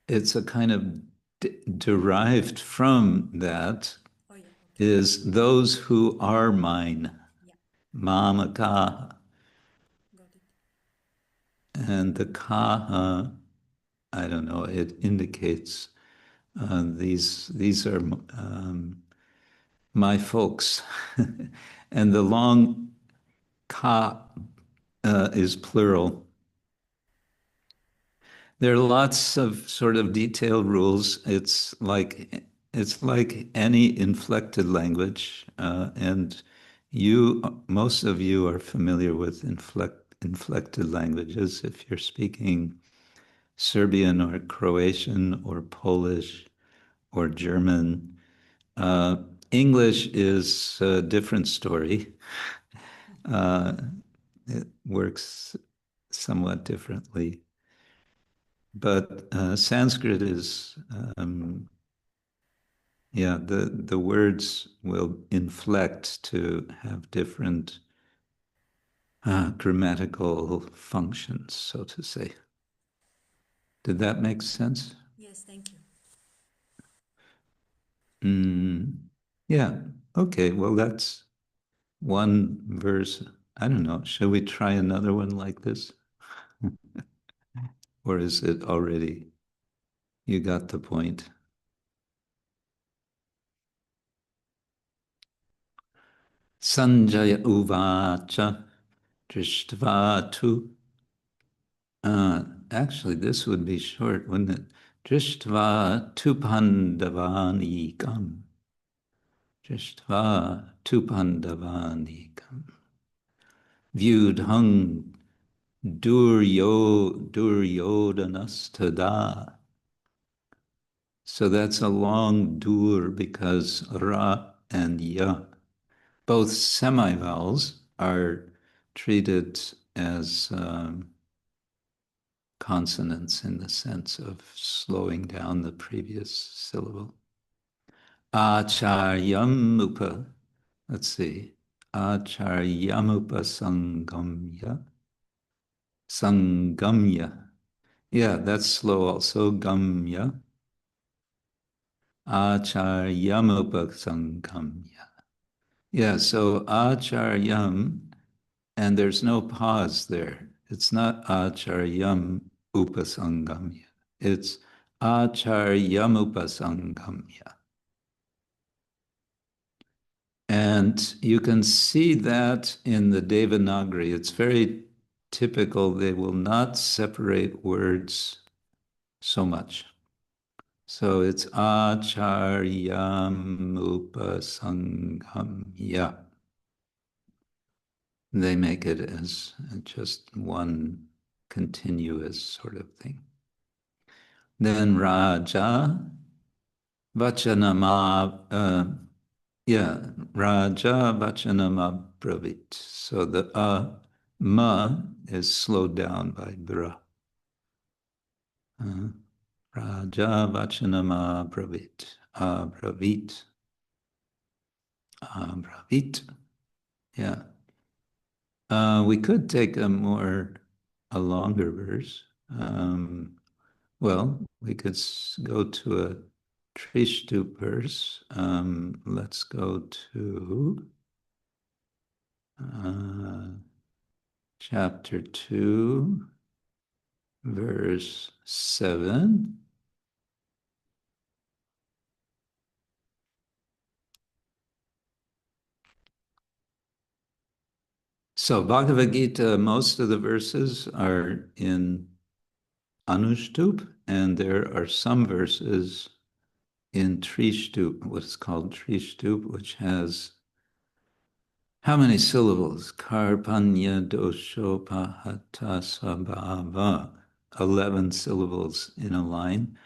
it's a kind of derived from that, is those who are mine. Yeah. Mamaka. Got it. And the kaha, I don't know, it indicates these are my folks. And the long ka is plural. There are lots of sort of detailed rules. It's like any inflected language, and most of you are familiar with inflected languages if you're speaking Serbian or Croatian or Polish or German. English is a different story. It works somewhat differently. But Sanskrit is, the words will inflect to have different grammatical functions, so to say. Did that make sense? Yes, thank you. Yeah, okay, well, that's one verse I don't know. Shall we try another one like this? Or is it already? You got the point. Sanjaya uvacha drishtva. Actually, this would be short, wouldn't it? Drishtva tu pandavanikam. Drishtva tu pandavanikam. Viewed hung duryodanastada. So that's a long dur because ra and ya, both semivowels, are treated as consonants in the sense of slowing down the previous syllable. Acharyamupa, let's see, acharyamupa sangamya, sangamya. Yeah, that's slow also, gamya. Acharyamupa sangamya. Yeah, so acharyam, and there's no pause there. It's not acharyam upasangamya. It's acharyam upasangamya. And you can see that in the Devanagari. It's very typical. They will not separate words so much. So it's acharyam upasangamya. They make it as just one continuous sort of thing. Then Raja, Vachanama, Raja Vachanama Bravit. So the ma is slowed down by bra. Raja Vachanama Bravit. Bravit. Bravit. Yeah. We could take a longer verse. Well, we could go to a Trishtup verse. Let's go to chapter 2, verse 7. So Bhagavad Gita, most of the verses are in Anushtup, and there are some verses in Trishtup, what's called Trishtup, which has how many syllables? Karpanya dosho pahata sabhava. 11 syllables in a line.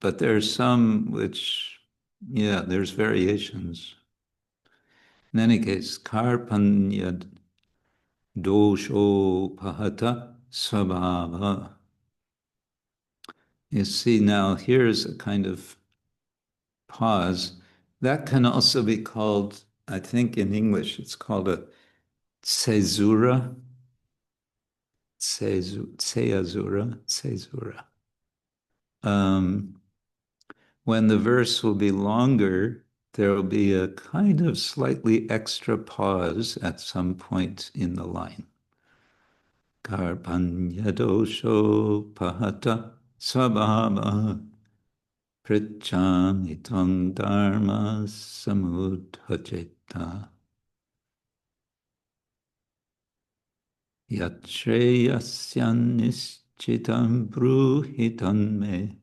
But there are some which, there's variations. In any case, Karpanya dosho pahata sabhava. You see now, here's a kind of pause. That can also be called, I think in English, it's called a caesura. Caesura. When the verse will be longer, there will be a kind of slightly extra pause at some point in the line. Karpanyadosho pahata svabhava prichami tvam dharma samudhajeta yatreyasyan nischitam bruhitan me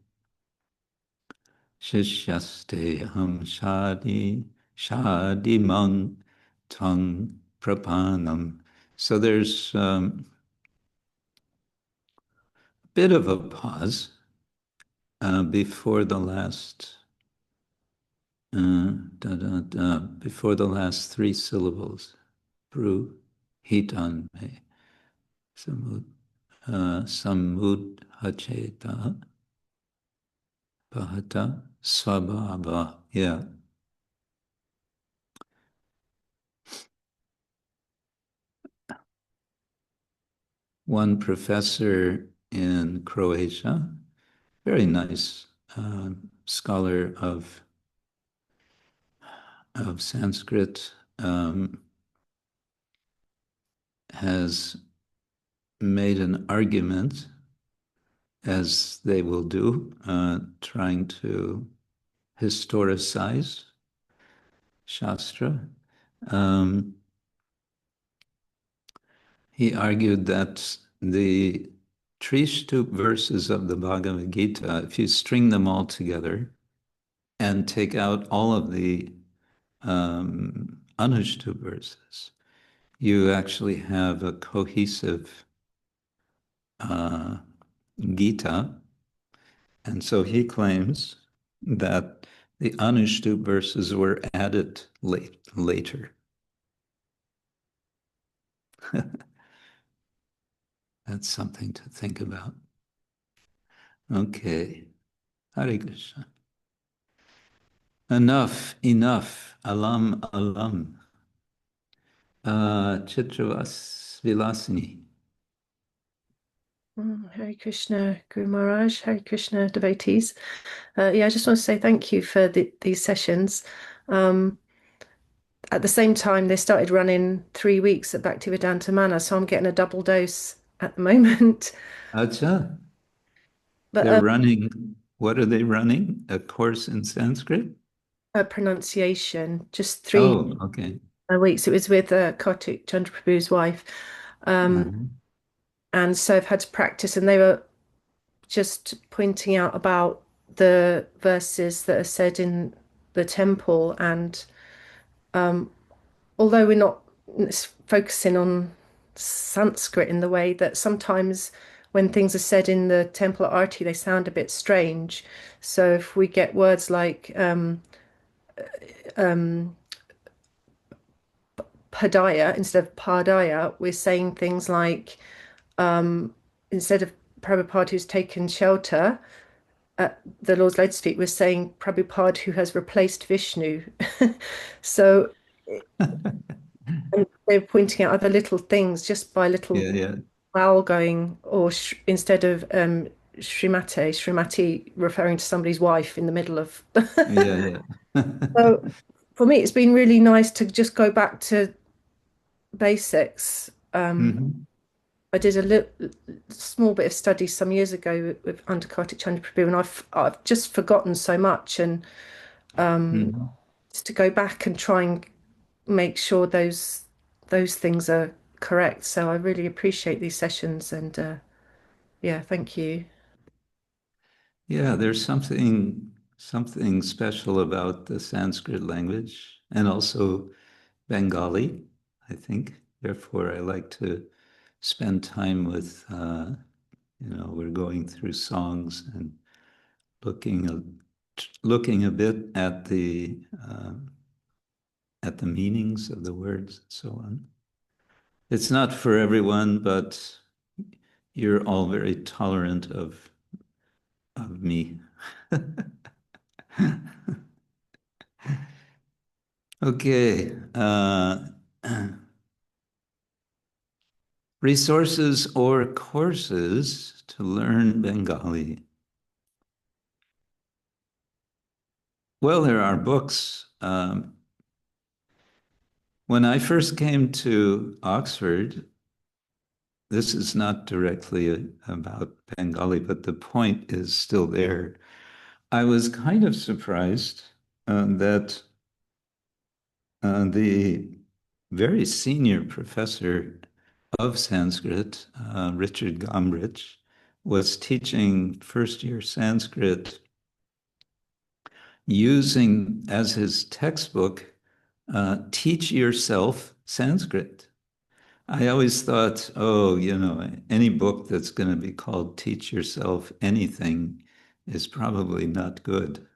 Shishyasteham shadiman tang prapanam. So there's a bit of a pause before the last before the last three syllables. Bru hitan me samudhacheta bhata svabhava. Yeah. One professor in Croatia, very nice scholar of Sanskrit, has made an argument, as they will do, trying to historicize Shastra. He argued that the Trishtup verses of the Bhagavad Gita, if you string them all together and take out all of the Anushtup verses, you actually have a cohesive Gita. And so he claims that the Anushtup verses were added later. That's something to think about. Okay. Hare Krishna. Enough. Alam. Chitravas Vilasini. Hare Krishna, Guru Maharaj, Hare Krishna, devotees. I just want to say thank you for these sessions. At the same time, they started running 3 weeks at Bhaktivedanta Manor, so I'm getting a double dose at the moment. Acha. But They're running, what are they running? A course in Sanskrit? a pronunciation, just 3 Oh, okay. weeks. It was with Kartik Chandra Prabhu's wife. And so I've had to practice, and they were just pointing out about the verses that are said in the temple. And although we're not focusing on Sanskrit in the way that sometimes when things are said in the temple arti, they sound a bit strange. So if we get words like padaya instead of pardaya, we're saying things like instead of Prabhupada who's taken shelter at the Lord's Lotus feet, we're saying Prabhupada who has replaced Vishnu. So and they're pointing out other little things just by little vowel going, or instead of Srimati referring to somebody's wife in the middle of. So for me, it's been really nice to just go back to basics. I did a small bit of study some years ago with under Kartik Chandra Prabhu, and I've just forgotten so much, and just to go back and try and make sure those things are correct. So I really appreciate these sessions, and thank you. Yeah, there's something special about the Sanskrit language and also Bengali, I think. Therefore, I like to spend time with, we're going through songs and looking a bit at the meanings of the words and so on. It's not for everyone, but you're all very tolerant of me. Okay. Resources or courses to learn Bengali. Well, there are books. When I first came to Oxford, this is not directly about Bengali, but the point is still there. I was kind of surprised that the very senior professor of Sanskrit, Richard Gombrich, was teaching first-year Sanskrit using as his textbook, Teach Yourself Sanskrit. I always thought, any book that's going to be called Teach Yourself Anything is probably not good.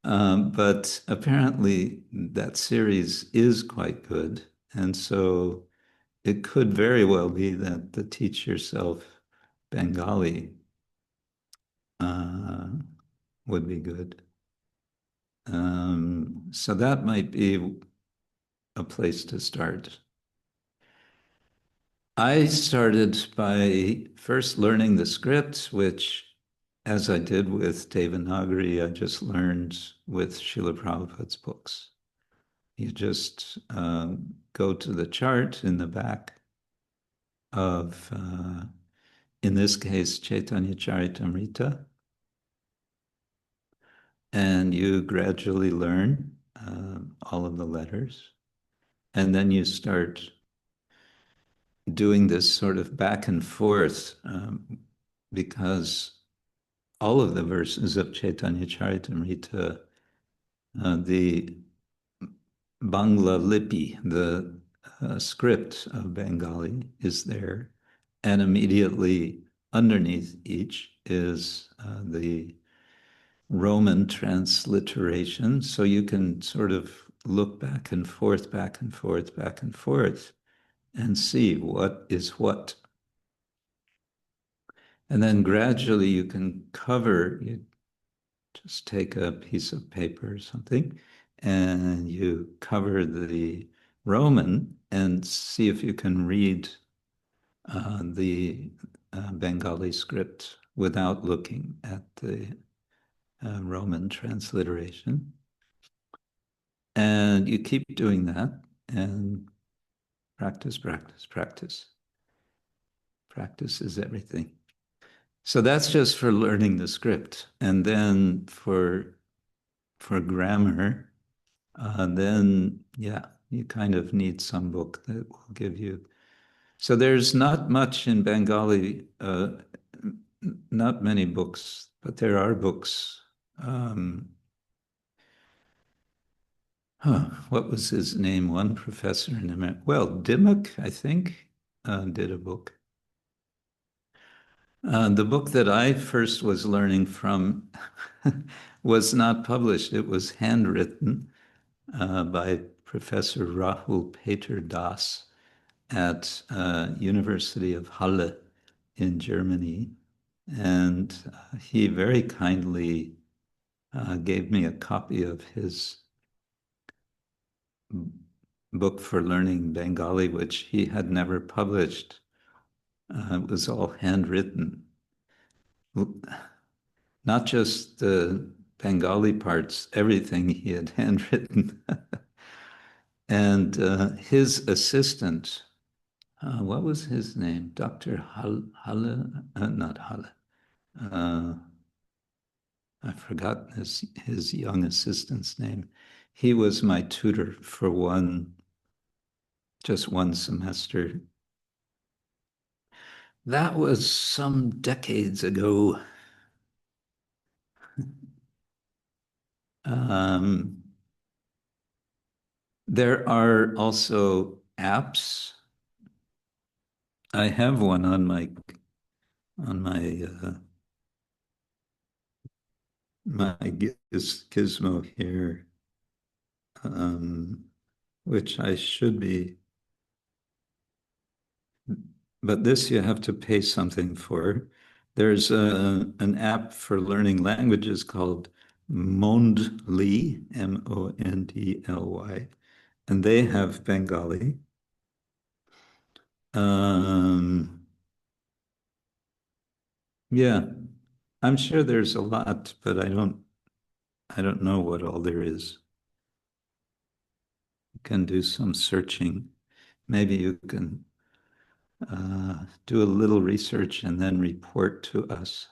But apparently that series is quite good. And so it could very well be that the Teach Yourself Bengali would be good. So that might be a place to start. I started by first learning the script, which, as I did with Devanagari, I just learned with Srila Prabhupada's books. you just go to the chart in the back of, in this case, Chaitanya Charitamrita, and you gradually learn all of the letters. And then you start doing this sort of back and forth because all of the verses of Chaitanya Charitamrita, the Bangla Lipi, the script of Bengali is there, and immediately underneath each is the Roman transliteration, so you can sort of look back and forth, back and forth, back and forth, and see what is what. And then gradually you can cover, you just take a piece of paper or something, and you cover the Roman and see if you can read the Bengali script without looking at the Roman transliteration. And you keep doing that and practice, practice, practice. Practice is everything. So that's just for learning the script. And then for grammar, then, yeah, you kind of need some book that will give you. So there's not much in Bengali, not many books, but there are books. What was his name? One professor in America. Well, Dimmock, I think, did a book. The book that I first was learning from was not published. It was handwritten by Professor Rahul Peter Das at University of Halle in Germany. And he very kindly gave me a copy of his book for learning Bengali, which he had never published. It was all handwritten. Not just the Bengali parts, everything he had handwritten. And his assistant, what was his name? Dr. Halle, not Halle. I've forgotten his young assistant's name. He was my tutor for just one semester. That was some decades ago. There are also apps. I have one on my gizmo here, which I should be, but this you have to pay something for. There's an app for learning languages called Mondly, Mondly, and they have Bengali. Yeah, I'm sure there's a lot, but I don't know what all there is. You can do some searching. Maybe you can do a little research and then report to us.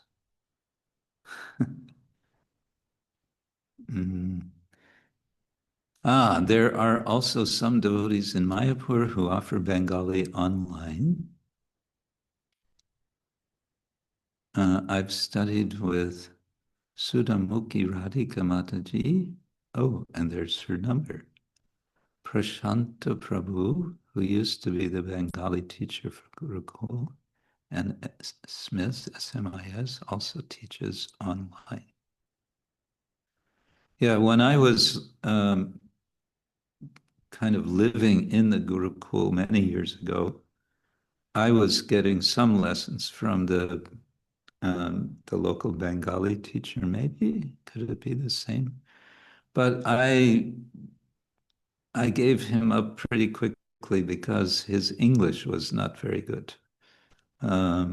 There are also some devotees in Mayapur who offer Bengali online. I've studied with Sudhamukhi Radhika Mataji. Oh, and there's her number. Prashanta Prabhu, who used to be the Bengali teacher for Gurukul, and Smith, SMIS, also teaches online. Yeah, when I was kind of living in the Gurukul many years ago, I was getting some lessons from the local Bengali teacher. Maybe could it be the same? But I gave him up pretty quickly because his English was not very good. I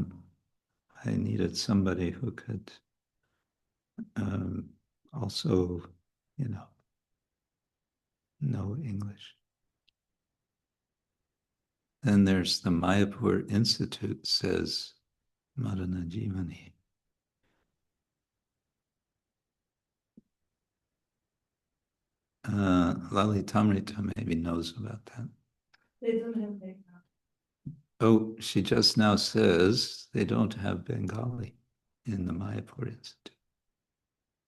needed somebody who could also, no English. Then there's the Mayapur Institute says Madana Jivani. Lalitamrita maybe knows about that. They don't have Bengali. Oh, she just now says they don't have Bengali in the Mayapur Institute.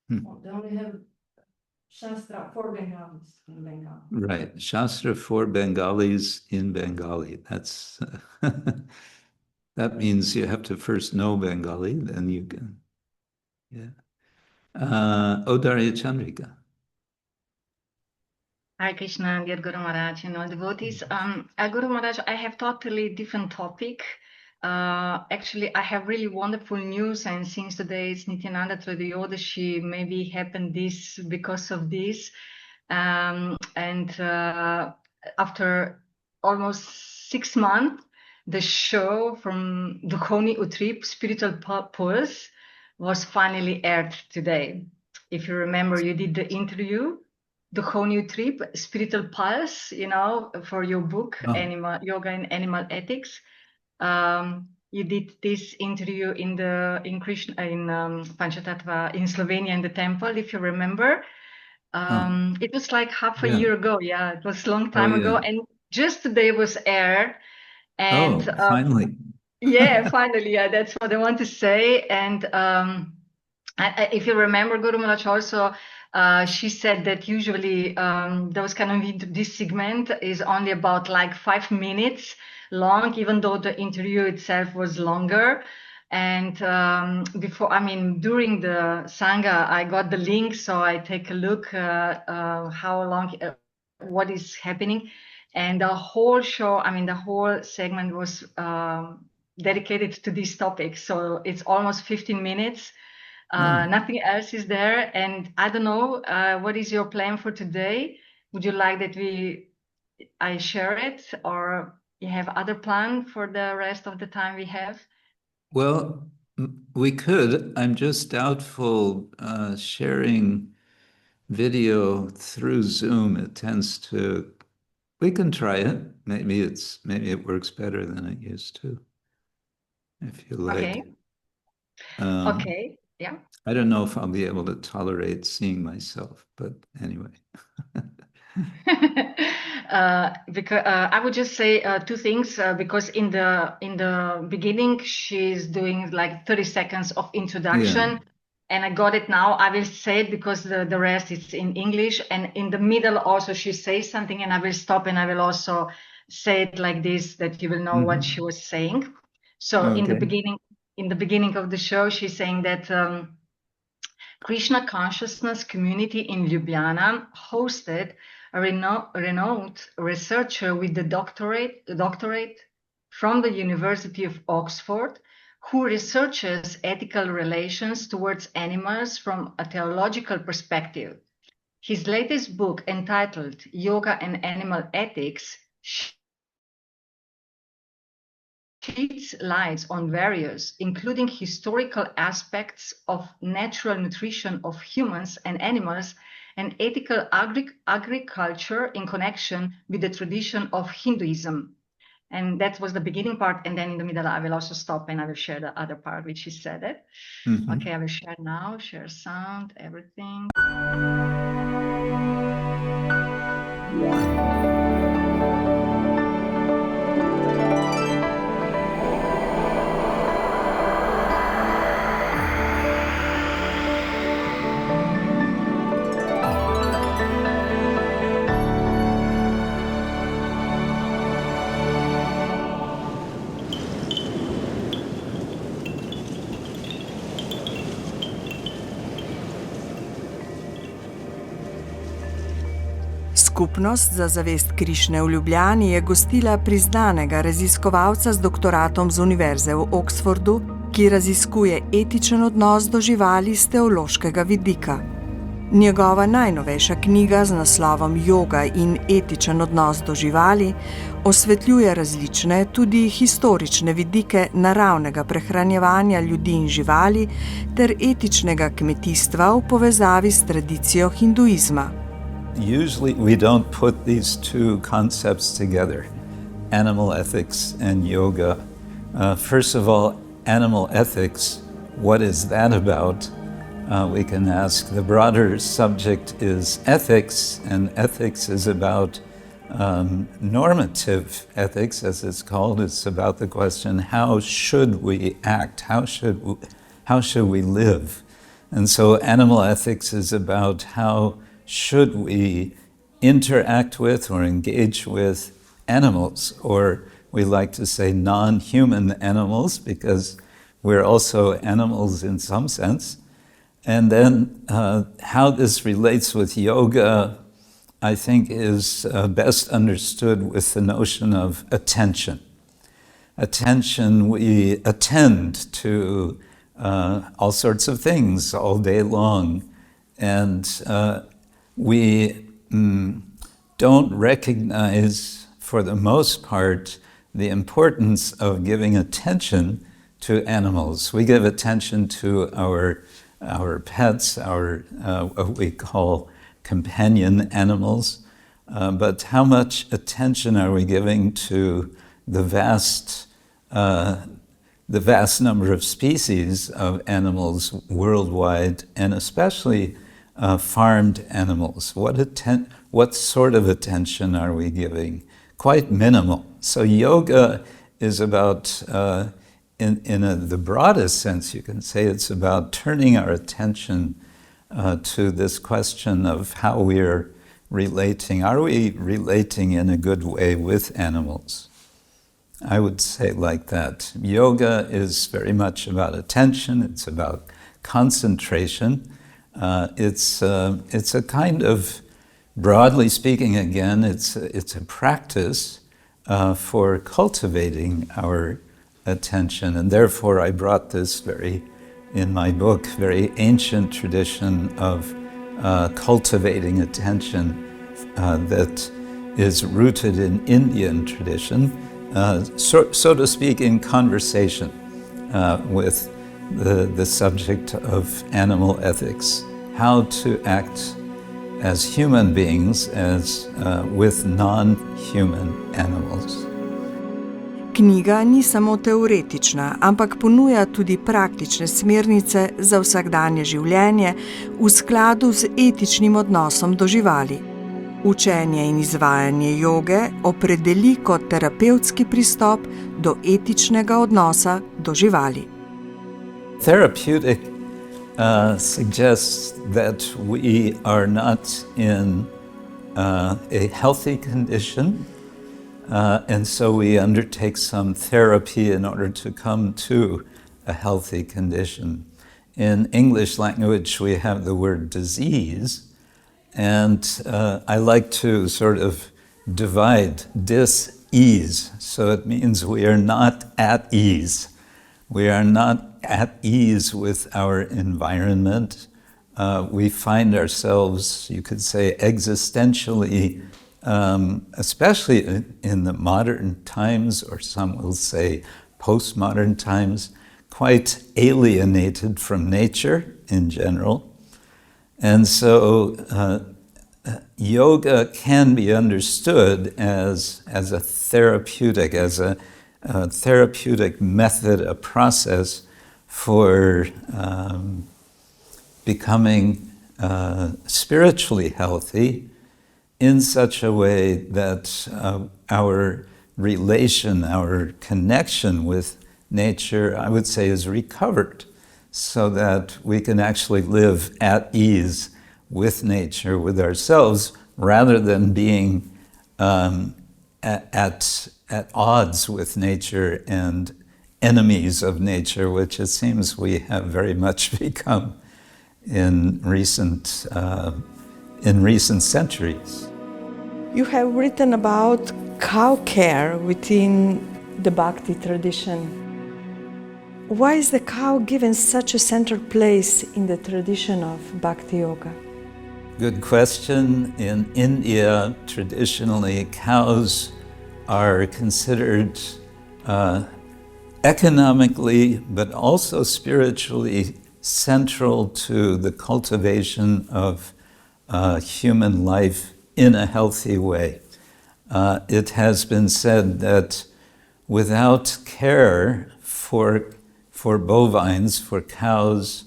They only have Shastra for Bengalis in Bengal. Right, Shastra for Bengalis in Bengali. That's that means you have to first know Bengali, then you can. Yeah. Odarya Chandrika. Hare Krishna, dear Guru Maharaj and all devotees. Guru Maharaj, I have totally different topic. Actually, I have really wonderful news, and since today is Nityananda Trayodasi, maybe happened this because of this. After almost 6 months, the show from Duchovny Utrip, Spiritual Pulse, was finally aired today. If you remember, you did the interview, Duchovny Utrip, Spiritual Pulse, you know, for your book, Animal Yoga and Animal Ethics. You did this interview in Krishna in Panchatattva in Slovenia in the temple, if you remember. It was like half a year ago. Yeah, it was a long time ago, and just today was aired. And finally. Yeah, finally, yeah, that's what I want to say. And if you remember, Guru Maharaj also, she said that usually those kind of this segment is only about like 5 minutes long, even though the interview itself was longer. And during the Sanga, I got the link, so I take a look how long, what is happening. And the whole show, the whole segment was dedicated to this topic. So it's almost 15 minutes. Nothing else is there. And I don't know, what is your plan for today? Would you like that I share it, or you have other plan for the rest of the time we have? Well, we could. I'm just doubtful sharing video through Zoom. It tends to. We can try it. Maybe it works better than it used to. If you like. Okay. Okay. Yeah. I don't know if I'll be able to tolerate seeing myself, but anyway. Because I would just say 2 things. Because in the beginning she's doing like 30 seconds of introduction, and I got it now. I will say it because the rest is in English. And in the middle also she says something, and I will stop and I will also say it like this, that you will know what she was saying. So in the beginning of the show, she's saying that Krishna consciousness community in Ljubljana hosted a renowned researcher with the doctorate from the University of Oxford, who researches ethical relations towards animals from a theological perspective. His latest book, entitled Yoga and Animal Ethics, sheds light on various, including historical aspects of natural nutrition of humans and animals, and ethical agriculture in connection with the tradition of Hinduism. And that was the beginning part. And then in the middle, I will also stop and I will share the other part, which she said it. Okay, I will share now, share sound, everything. Skupnost za zavest Krišne v Ljubljani je gostila priznanega raziskovalca z doktoratom z Univerze v Oxfordu, ki raziskuje etičen odnos do živali z teološkega vidika. Njegova najnovejša knjiga z naslovom Yoga in etičen odnos do živali osvetljuje različne, tudi historične vidike naravnega prehranjevanja ljudi in živali ter etičnega kmetijstva v povezavi s tradicijo hinduizma. usually we don't put these two concepts together, animal ethics and yoga. First of all, animal ethics, what is that about? We can ask. The broader subject is ethics, and ethics is about normative ethics, as it's called. It's about the question, how should we act? How should we live? And so animal ethics is about how should we interact with or engage with animals, or we like to say non-human animals, because we're also animals in some sense. And then how this relates with yoga, I think, is best understood with the notion of attention. Attention, we attend to all sorts of things all day long, and we don't recognize, for the most part, the importance of giving attention to animals. We give attention to our pets, our what we call companion animals, but how much attention are we giving to the vast number of species of animals worldwide, and especially farmed animals? What sort of attention are we giving? Quite minimal. So yoga is about, in the broadest sense, you can say it's about turning our attention to this question of how we're relating. Are we relating in a good way with animals? I would say like that. Yoga is very much about attention. It's about concentration. It's a kind of, broadly speaking, again, it's a practice for cultivating our attention, and therefore I brought this in my book, very ancient tradition of cultivating attention that is rooted in Indian tradition, so to speak, in conversation with the subject of animal ethics, how to act as human beings, with non-human animals. Knjiga ni samo teoretična, ampak ponuja tudi praktične smernice za vsakdanje življenje v skladu z etičnim odnosom do živali. Učenje in izvajanje joge opredeli kot terapevtski pristop do etičnega odnosa do živali. Therapeutic suggests that we are not in a healthy condition, and so we undertake some therapy in order to come to a healthy condition. In English language, we have the word disease, and I like to sort of divide dis-ease. So it means we are not at ease. We are not at ease with our environment. We find ourselves, you could say, existentially, especially in the modern times, or some will say postmodern times, quite alienated from nature in general. And so yoga can be understood as a therapeutic, therapeutic method, a process for becoming spiritually healthy in such a way that our relation, our connection with nature, I would say, is recovered, so that we can actually live at ease with nature, with ourselves, rather than being at odds with nature and enemies of nature, which it seems we have very much become in recent centuries. You have written about cow care within the Bhakti tradition. Why is the cow given such a central place in the tradition of Bhakti Yoga? Good question. In India, traditionally, cows are considered economically, but also spiritually central to the cultivation of human life in a healthy way. It has been said that without care for bovines, for cows,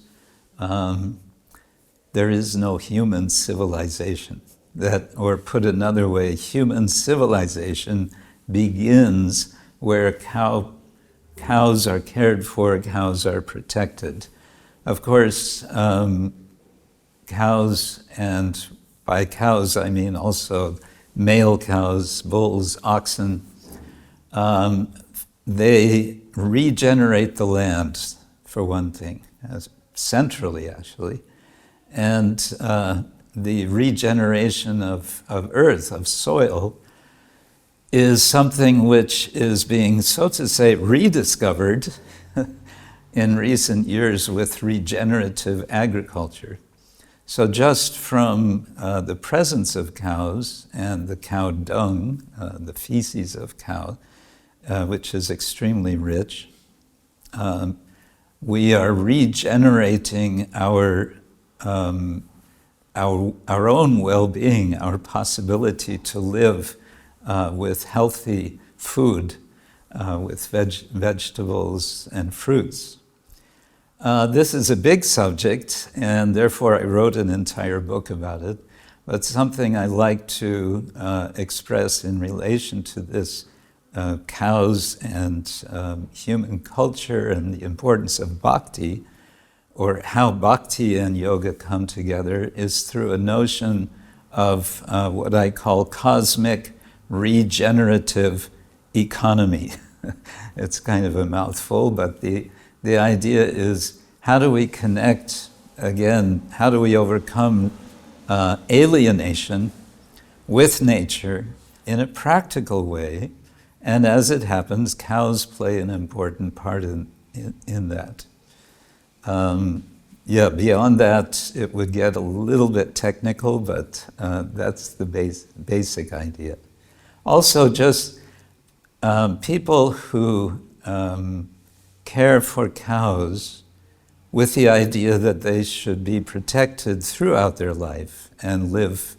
there is no human civilization. Or put another way, human civilization begins where cows are cared for, cows are protected. Of course, cows, and by cows I mean also male cows, bulls, oxen, they regenerate the land, for one thing, centrally actually. And the regeneration of earth, of soil, is something which is being, so to say, rediscovered in recent years with regenerative agriculture. So just from the presence of cows and the cow dung, the feces of cow, which is extremely rich, we are regenerating our own well-being, our possibility to live with healthy food, with vegetables and fruits. This is a big subject, and therefore I wrote an entire book about it, but something I like to express in relation to this cows and human culture and the importance of bhakti, or how bhakti and yoga come together, is through a notion of what I call cosmic regenerative economy. It's kind of a mouthful, but the idea is, how do we connect, again, how do we overcome alienation with nature in a practical way? And as it happens, cows play an important part in that. Beyond that, it would get a little bit technical, but that's the basic idea. Also, just people who care for cows with the idea that they should be protected throughout their life and live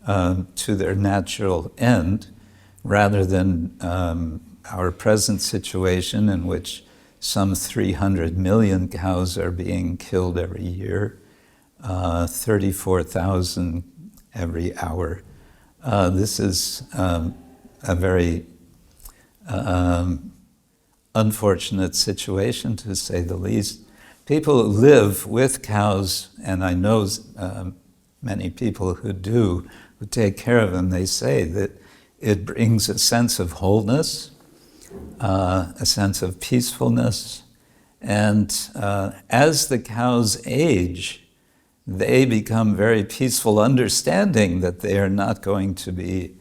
to their natural end, rather than our present situation in which some 300 million cows are being killed every year, 34,000 every hour. This is a very unfortunate situation, to say the least. People who live with cows, and I know many people who do, who take care of them, they say that it brings a sense of wholeness, a sense of peacefulness, and as the cows age, they become very peaceful, understanding that they are not going to be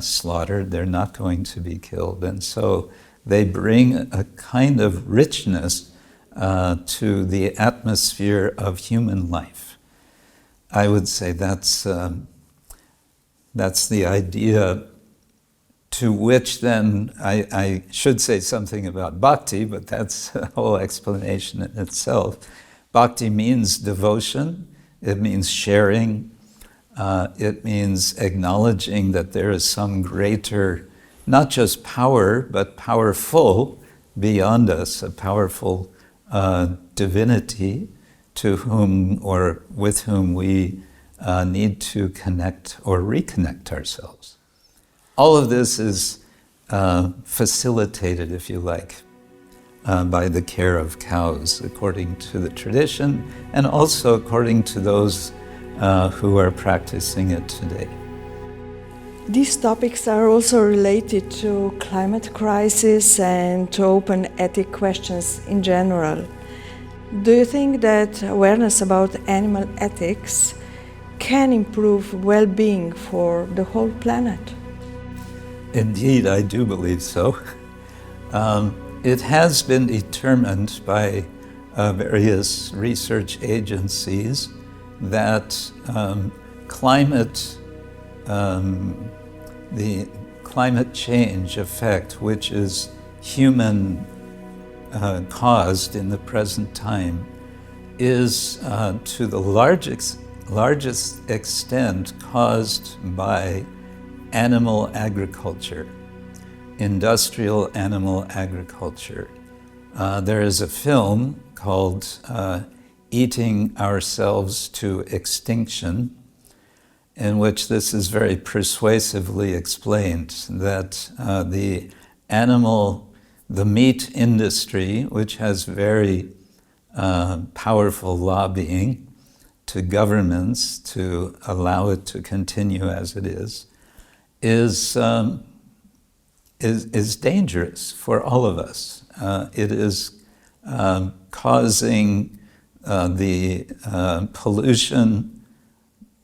slaughtered, they're not going to be killed, and so they bring a kind of richness to the atmosphere of human life. I would say that's the idea, to which then I should say something about bhakti, but that's a whole explanation in itself. Bhakti means devotion, it means sharing, it means acknowledging that there is some greater, not just power, but powerful beyond us, a powerful divinity to whom or with whom we need to connect or reconnect ourselves. All of this is facilitated, if you like, by the care of cows, according to the tradition, and also according to those who are practicing it today. These topics are also related to climate crisis and to open ethic questions in general. Do you think that awareness about animal ethics can improve well-being for the whole planet? Indeed, I do believe so. It has been determined by various research agencies that the climate change effect, which is human caused in the present time, is to the largest largest extent caused by animal agriculture, industrial animal agriculture. There is a film called Eating Ourselves to Extinction, in which this is very persuasively explained, that the meat industry, which has very powerful lobbying to governments to allow it to continue as it is dangerous for all of us. It is causing the pollution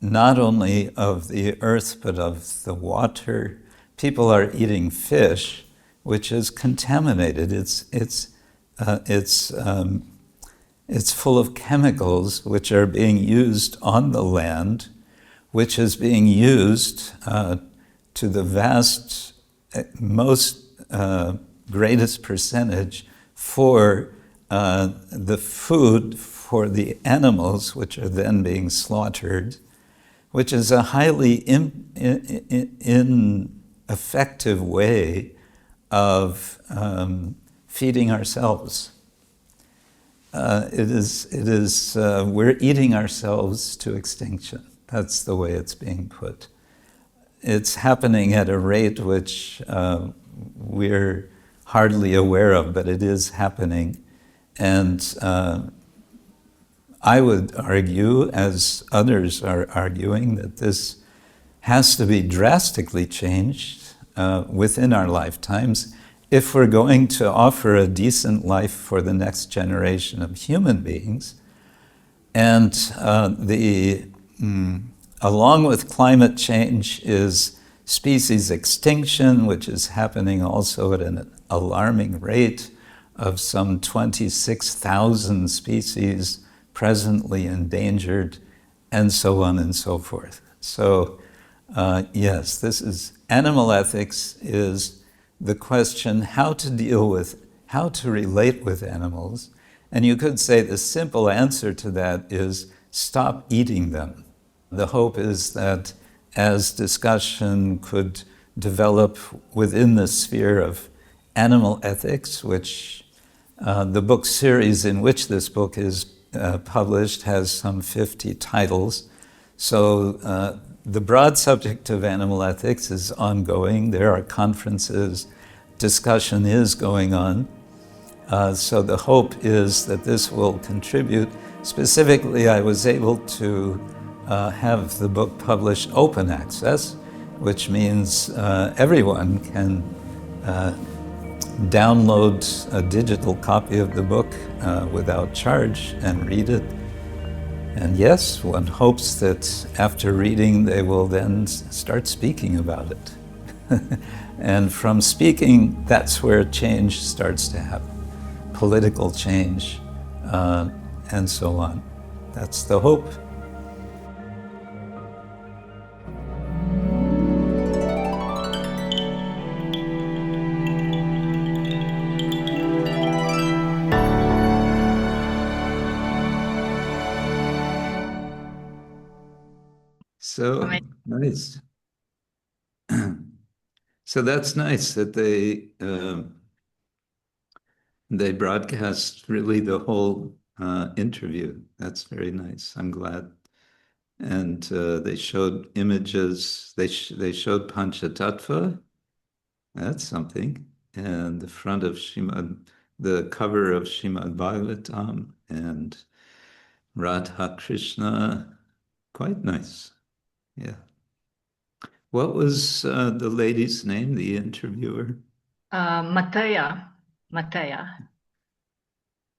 not only of the earth but of the water. People are eating fish, which is contaminated. It's full of chemicals which are being used on the land, which is being used to the greatest percentage for the food for the animals, which are then being slaughtered, which is a highly ineffective way of feeding ourselves. We're eating ourselves to extinction. That's the way it's being put. It's happening at a rate which we're hardly aware of, but it is happening. And I would argue, as others are arguing, that this has to be drastically changed within our lifetimes if we're going to offer a decent life for the next generation of human beings. And along with climate change is species extinction, which is happening also at an alarming rate of some 26,000 species presently endangered, and so on and so forth. So yes, animal ethics is the question how to relate with animals. And you could say the simple answer to that is stop eating them. The hope is that as discussion could develop within the sphere of animal ethics, which the book series in which this book is published has some 50 titles. So the broad subject of animal ethics is ongoing. There are conferences, discussion is going on. So the hope is that this will contribute. Specifically, I was able to have the book published open access, which means everyone can download a digital copy of the book without charge and read it. And yes, one hopes that after reading they will then start speaking about it. And from speaking, that's where change starts to happen. Political change, and so on. That's the hope. So nice. So that's nice that they broadcast really the whole interview. That's very nice. I'm glad. And they showed images. They showed Panchatattva. That's something. And the front of the cover of Srimad Bhagavatam and Radha Krishna. Quite nice. Yeah. What was the lady's name, the interviewer? Mataya.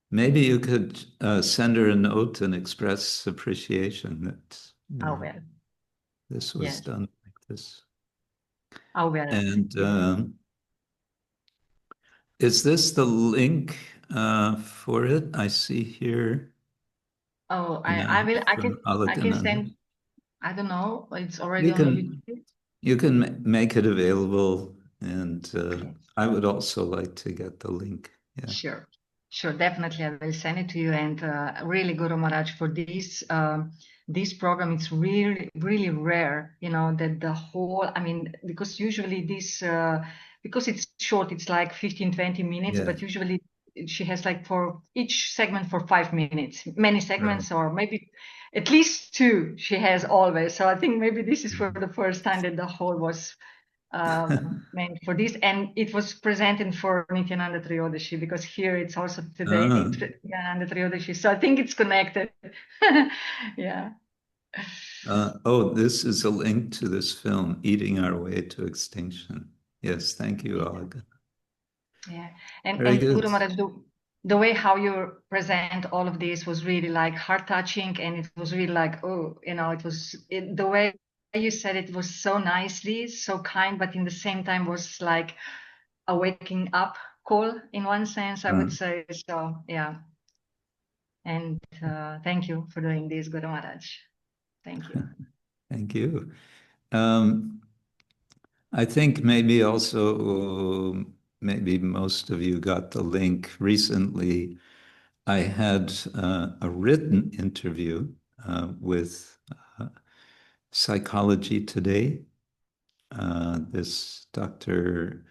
Maybe you could send her a note and express appreciation that this was done like this. I will. And is this the link for it? I see here. Oh, I can send. I don't know. It's already on YouTube. You can make it available, and I would also like to get the link. Yeah. Sure, definitely. I will send it to you. And really, Guru Maharaj, for this, this program, it's really, really rare, you know, that the whole, I mean, because usually this, because it's short, it's like 15, 20 minutes, Yeah. but usually she has like for each segment for 5 minutes, many segments, or maybe at least 2 she has always. So I think maybe this is for the first time that the whole was meant for this, and it was presented for Nityananda Trayodasi, because here it's also today Nityananda Trayodasi, so I think it's connected. Yeah. Oh, this is a link to this film, Eating Our Way to Extinction. Yes, thank you, Olga. Yeah, and Very good. Guru Maharaj, the way how you present all of this was really like heart touching, and it was really like, oh, you know, the way you said it was so nicely, so kind, but in the same time was like a waking up call in one sense, I would say. So yeah, and thank you for doing this, Guru Maharaj. Thank you. Thank you. I think maybe also, maybe most of you got the link recently. I had a written interview with Psychology Today. This Dr.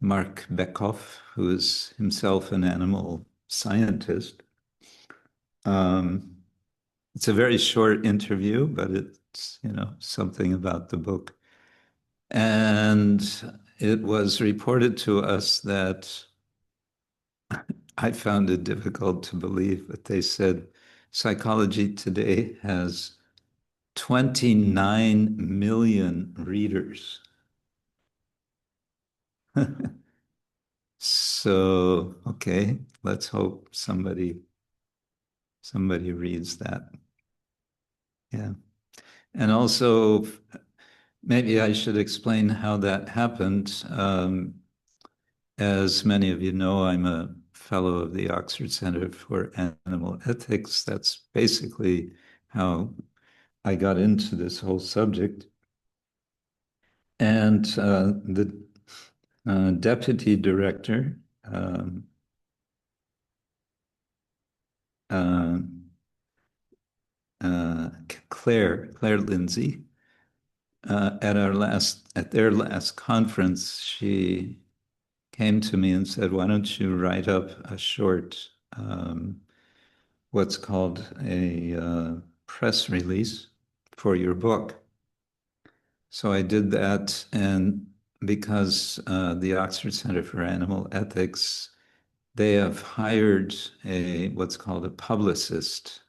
Mark Beckhoff, who is himself an animal scientist. It's a very short interview, but it's, you know, something about the book. And it was reported to us that I found it difficult to believe, but they said Psychology Today has 29 million readers. So, okay, let's hope somebody reads that. Yeah. And also, maybe I should explain how that happened. As many of you know, I'm a fellow of the Oxford Center for Animal Ethics. That's basically how I got into this whole subject. And the deputy director, Claire Lindsay, at their last conference, she came to me and said, "Why don't you write up a short, what's called a press release for your book?" So I did that, and because the Oxford Center for Animal Ethics, they have hired what's called a publicist.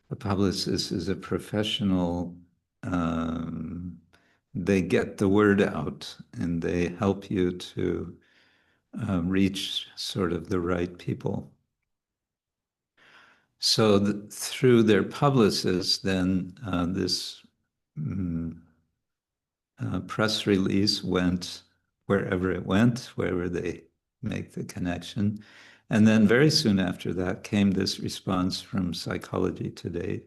A publicist is a professional. They get the word out, and they help you to reach sort of the right people. So through their publicists, then this press release went wherever they make the connection. And then very soon after that came this response from Psychology Today.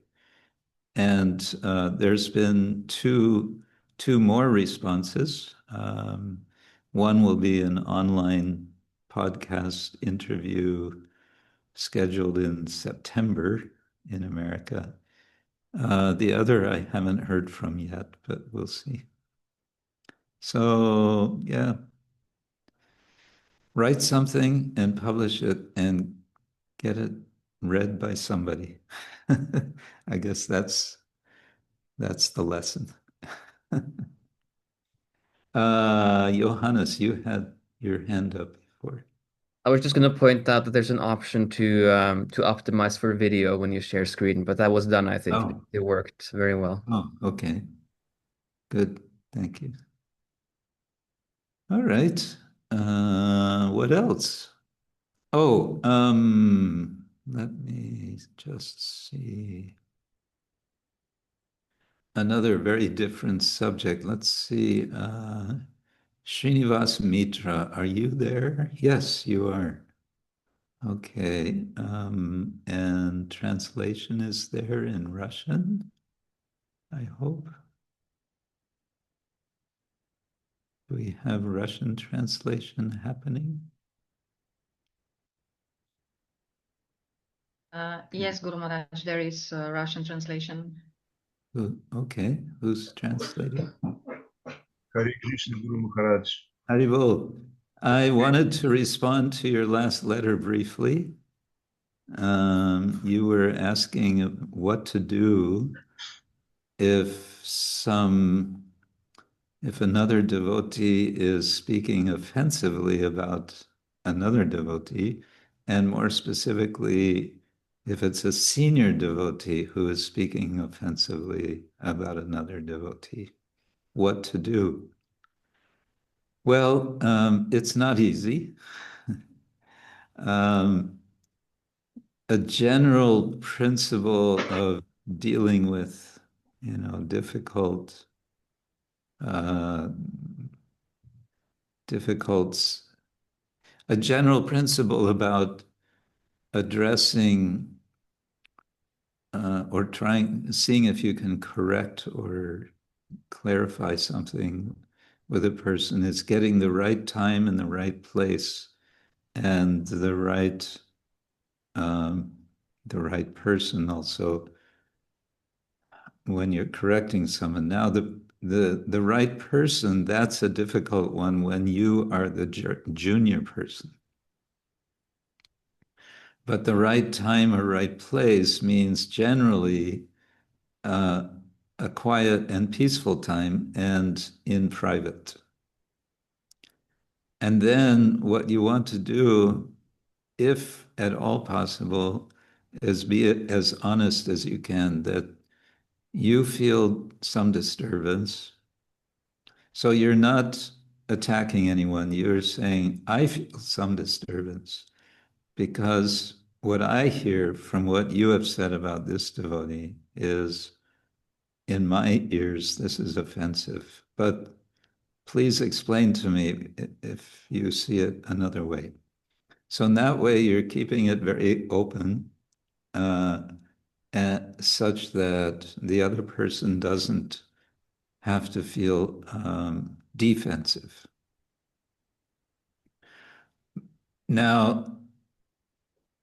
And there's been two more responses. One will be an online podcast interview scheduled in September in America. The other I haven't heard from yet, but we'll see. So, yeah, write something and publish it and get it read by somebody. I guess that's the lesson. Johannes, you had your hand up before. I was just going to point out that there's an option to optimize for video when you share screen, but that was done, I think. Oh. It worked very well. Oh, okay. Good. Thank you. All right. What else? Oh, let me just see. Another very different subject. Let's see. Srinivas Mitra, are you there? Yes, you are. Okay. And translation is there in Russian, I hope. Do we have Russian translation happening? Yes, Guru Maharaj, there is a Russian translation. Okay, who's translating? Hare Krishna, Guru Maharaj. Haribol. I wanted to respond to your last letter briefly. You were asking what to do if another devotee is speaking offensively about another devotee, and more specifically, if it's a senior devotee who is speaking offensively about another devotee, what to do? Well, it's not easy. A general principle of dealing with, difficult a general principle about addressing or seeing if you can correct or clarify something with a person is getting the right time and the right place and the right person also when you're correcting someone. Now, the right person, that's a difficult one when you are the junior person. But the right time or right place means generally a quiet and peaceful time and in private. And then what you want to do, if at all possible, is be as honest as you can that you feel some disturbance. So you're not attacking anyone. You're saying, I feel some disturbance because what I hear from what you have said about this devotee is, in my ears, this is offensive. But please explain to me if you see it another way. So in that way, you're keeping it very open, such that the other person doesn't have to feel defensive. Now,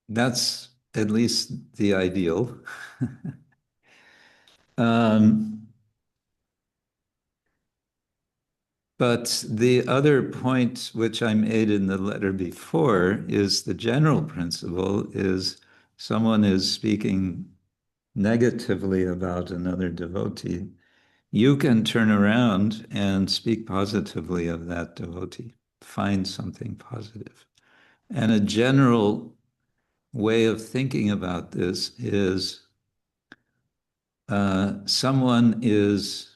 that's at least the ideal. But the other point which I made in the letter before is the general principle is someone is speaking negatively about another devotee. You can turn around and speak positively of that devotee, find something positive. And a general way of thinking about this is someone is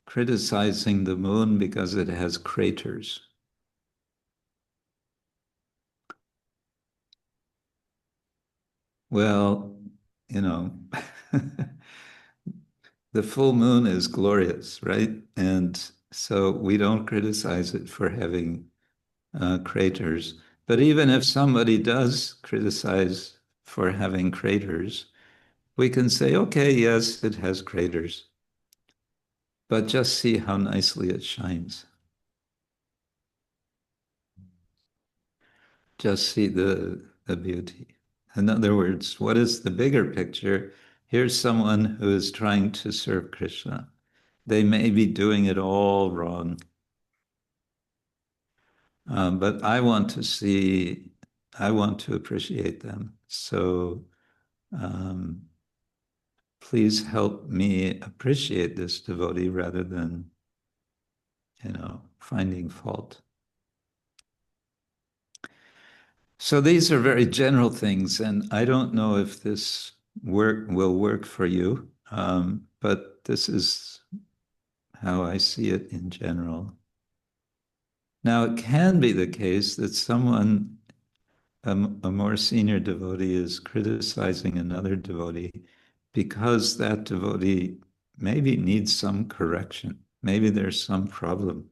criticizing the moon because it has craters. Well, the full moon is glorious, right? And so we don't criticize it for having craters. But even if somebody does criticize for having craters, we can say, okay, yes, it has craters, but just see how nicely it shines. Just see the beauty. In other words, what is the bigger picture? Here's someone who is trying to serve Krishna. They may be doing it all wrong. But I want to appreciate them. So please help me appreciate this devotee rather than, finding fault. So these are very general things, and I don't know if this will work for you, but this is how I see it in general. Now, it can be the case that someone, a more senior devotee, is criticizing another devotee because that devotee maybe needs some correction. Maybe there's some problem.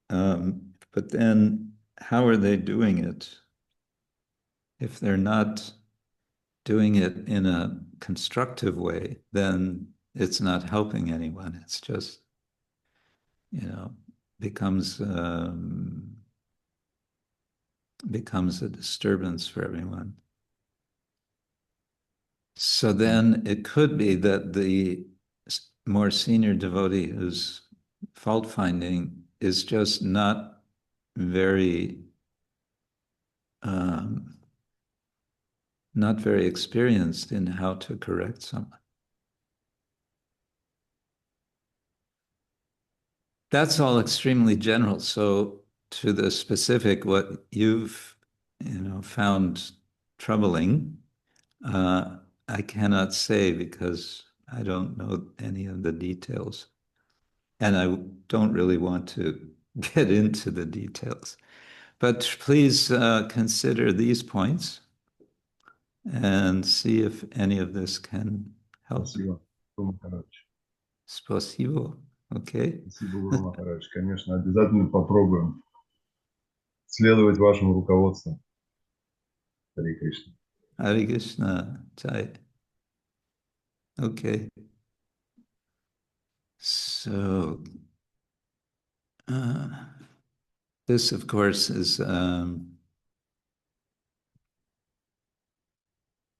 But then how are they doing it? If they're not doing it in a constructive way, then it's not helping anyone. It's just, becomes a disturbance for everyone. So then it could be that the more senior devotee who's fault finding is just not very experienced in how to correct someone. That's all extremely general. So to the specific, what you've found troubling, I cannot say because I don't know any of the details. And I don't really want to get into the details. But please consider these points and see if any of this can help. Спасибо, Гуру Махарадж. Спасибо. Okay. Спасибо, Гуру Махарадж. Конечно, обязательно попробуем следовать вашему руководству. Харе Кришна. Hare Krishna. Jai. Okay. So, this, of course, is an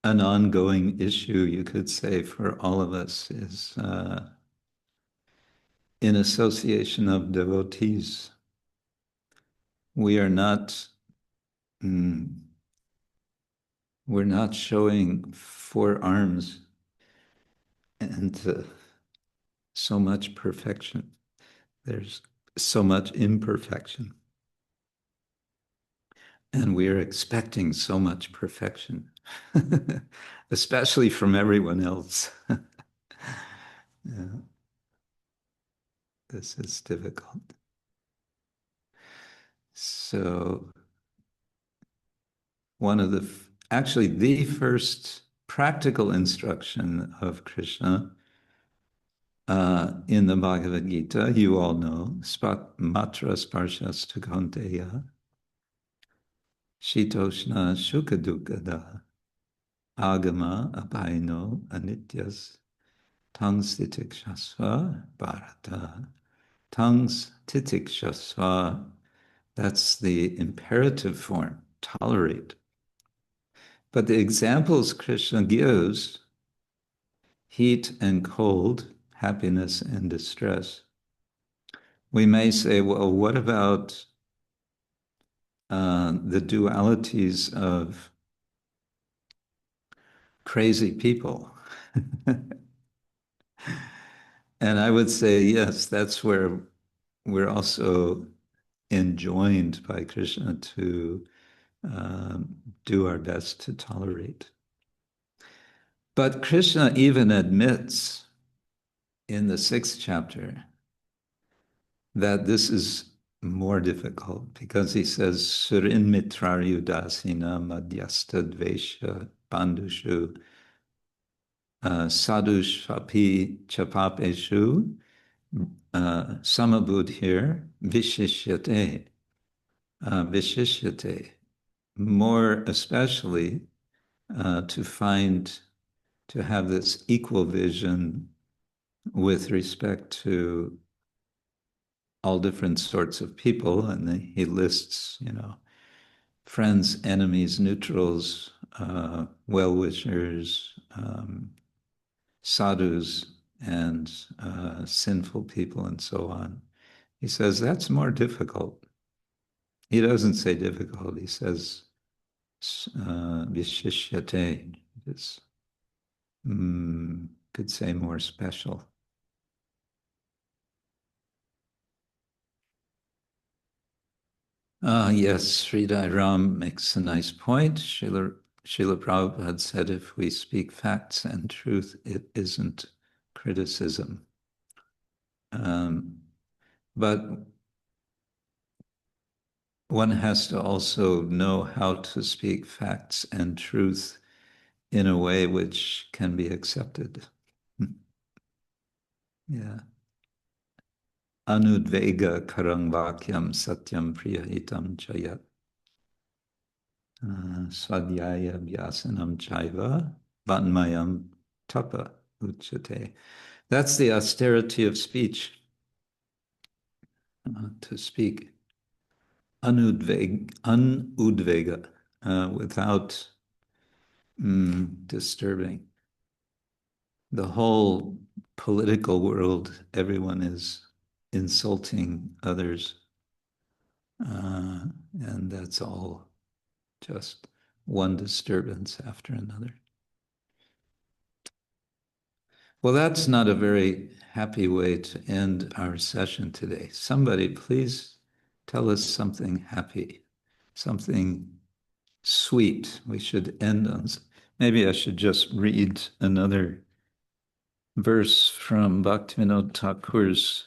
ongoing issue, you could say, for all of us, is in association of devotees. We are not, we're not showing four arms and so much perfection. There's so much imperfection. And we are expecting so much perfection, especially from everyone else. Yeah. This is difficult. So actually the first practical instruction of Krishna in the Bhagavad Gita, you all know, matra sparshas kaunteya, shitoshna shukadukada, agama apaino anityas, tangs titikshasva bharata, tangs titikshasva. That's the imperative form, tolerate. But the examples Krishna gives, heat and cold, happiness and distress, we may say, well, what about the dualities of crazy people? And I would say, yes, that's where we're also enjoined by Krishna to do our best to tolerate. But Krishna even admits in the 6th chapter that this is more difficult because he says, Surin mitraryudasina madhyasta dvesha bandushu sadhushvapi chapapeshu samabudhir vishishyate. Vishishyate, more especially to have this equal vision with respect to all different sorts of people, and he lists, friends, enemies, neutrals, well-wishers, sadhus, and sinful people, and so on. He says that's more difficult. He doesn't say difficult, he says vishishyate, could say more special. Yes, Sridhar Ram makes a nice point. Srila Prabhupada said, if we speak facts and truth, it isn't criticism. But one has to also know how to speak facts and truth in a way which can be accepted. Yeah. Anudvega karang vakyam satyam priyahitam chayat. Swadhyaya vyasanam chaiva vanmayam tapa uchate. That's the austerity of speech. To speak anudvega, without disturbing. the whole political world, everyone is insulting others. And that's all just one disturbance after another. Well, that's not a very happy way to end our session today. Somebody, please tell us something happy, something sweet. We should end on. Maybe I should just read another verse from Bhaktivinoda Thakur's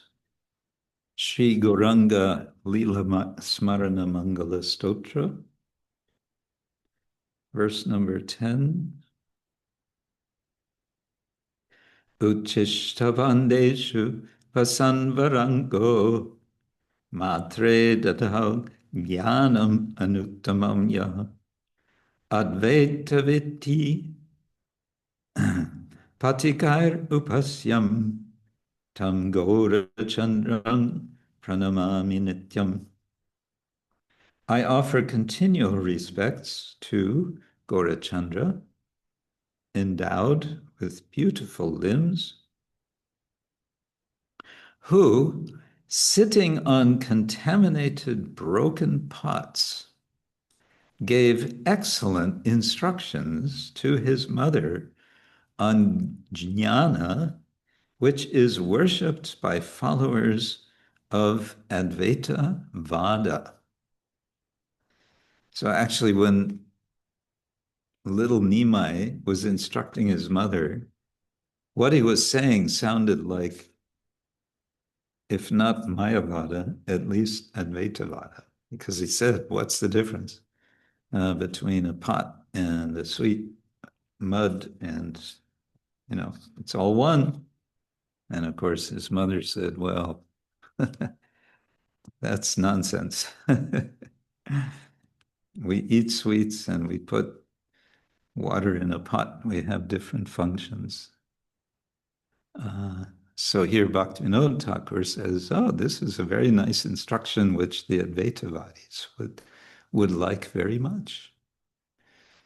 Sri Gauranga Lila Smarana Mangala Stotra, verse number 10. Uchishtabandeshu pasanvarango matre dadhav jnanam anuttamam ya advaitaviti patikair upasyam tam gaura chandram pranamami nityam. I offer continual respects to Gaurachandra, endowed with beautiful limbs, who, sitting on contaminated broken pots, gave excellent instructions to his mother on jnana, which is worshipped by followers of Advaita Vada. So actually, when little Nitai was instructing his mother, what he was saying sounded like, if not Mayavada, at least Advaitavada, because he said, what's the difference between a pot and a sweet mud? And, you know, it's all one. And of course, his mother said, well, that's nonsense. We eat sweets and we put water in a pot. We have different functions. So here Bhaktivinoda Thakur says, oh, this is a very nice instruction which the Advaitavadis would like very much.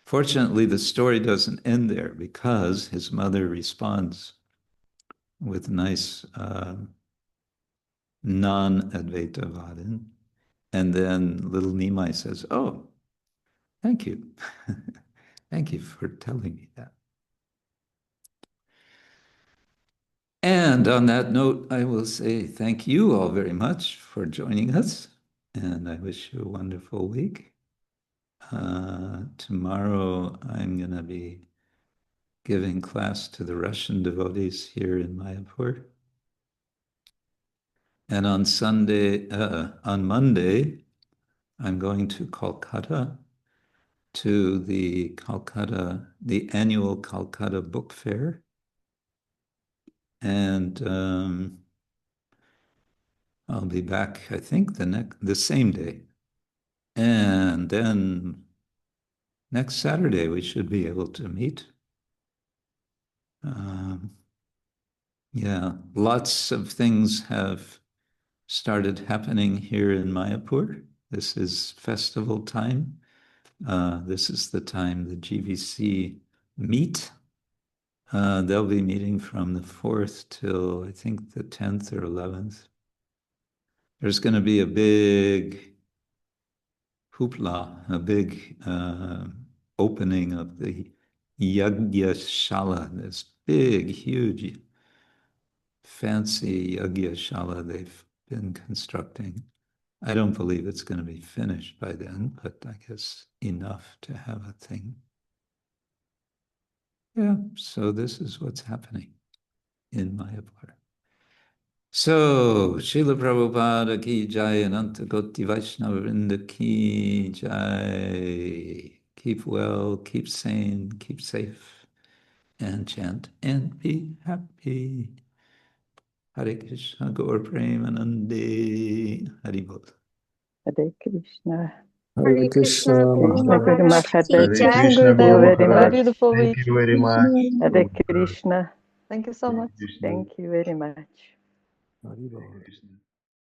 Fortunately, the story doesn't end there because his mother responds with nice non-Advaitavadin. And then little Nitai says, oh, thank you. Thank you for telling me that. And on that note, I will say thank you all very much for joining us. And I wish you a wonderful week. Tomorrow, I'm going to be giving class to the Russian devotees here in Mayapur. And on Monday, I'm going to Kolkata to the annual Calcutta Book Fair. And I'll be back, I think, the same day. And then next Saturday, we should be able to meet. Yeah, lots of things have started happening here in Mayapur. This is festival time. This is the time the GVC meet. They'll be meeting from the 4th till, I think, the 10th or 11th. There's going to be a big hoopla, a big opening of the Yagyashala, this big, huge, fancy Yagyashala they've been constructing. I don't believe it's going to be finished by then, but I guess enough to have a thing. Yeah, so this is what's happening in Mayapur. So, Srila Prabhupada ki jai, Ananta Koti Vaishnava Vrinda ki jai. Keep well, keep sane, keep safe, and chant and be happy. Hare Krishna, Gaur Premanande, Hari Bol. Hare Krishna. Hare Krishna. Krishna Guru Maharaj. Hare Thank Krishna, you Guru very Maharaj. much. Beautiful Thank week. you very much. Hare Krishna. Thank you so much. Krishna. Thank you very much. Hari Bol. Krishna.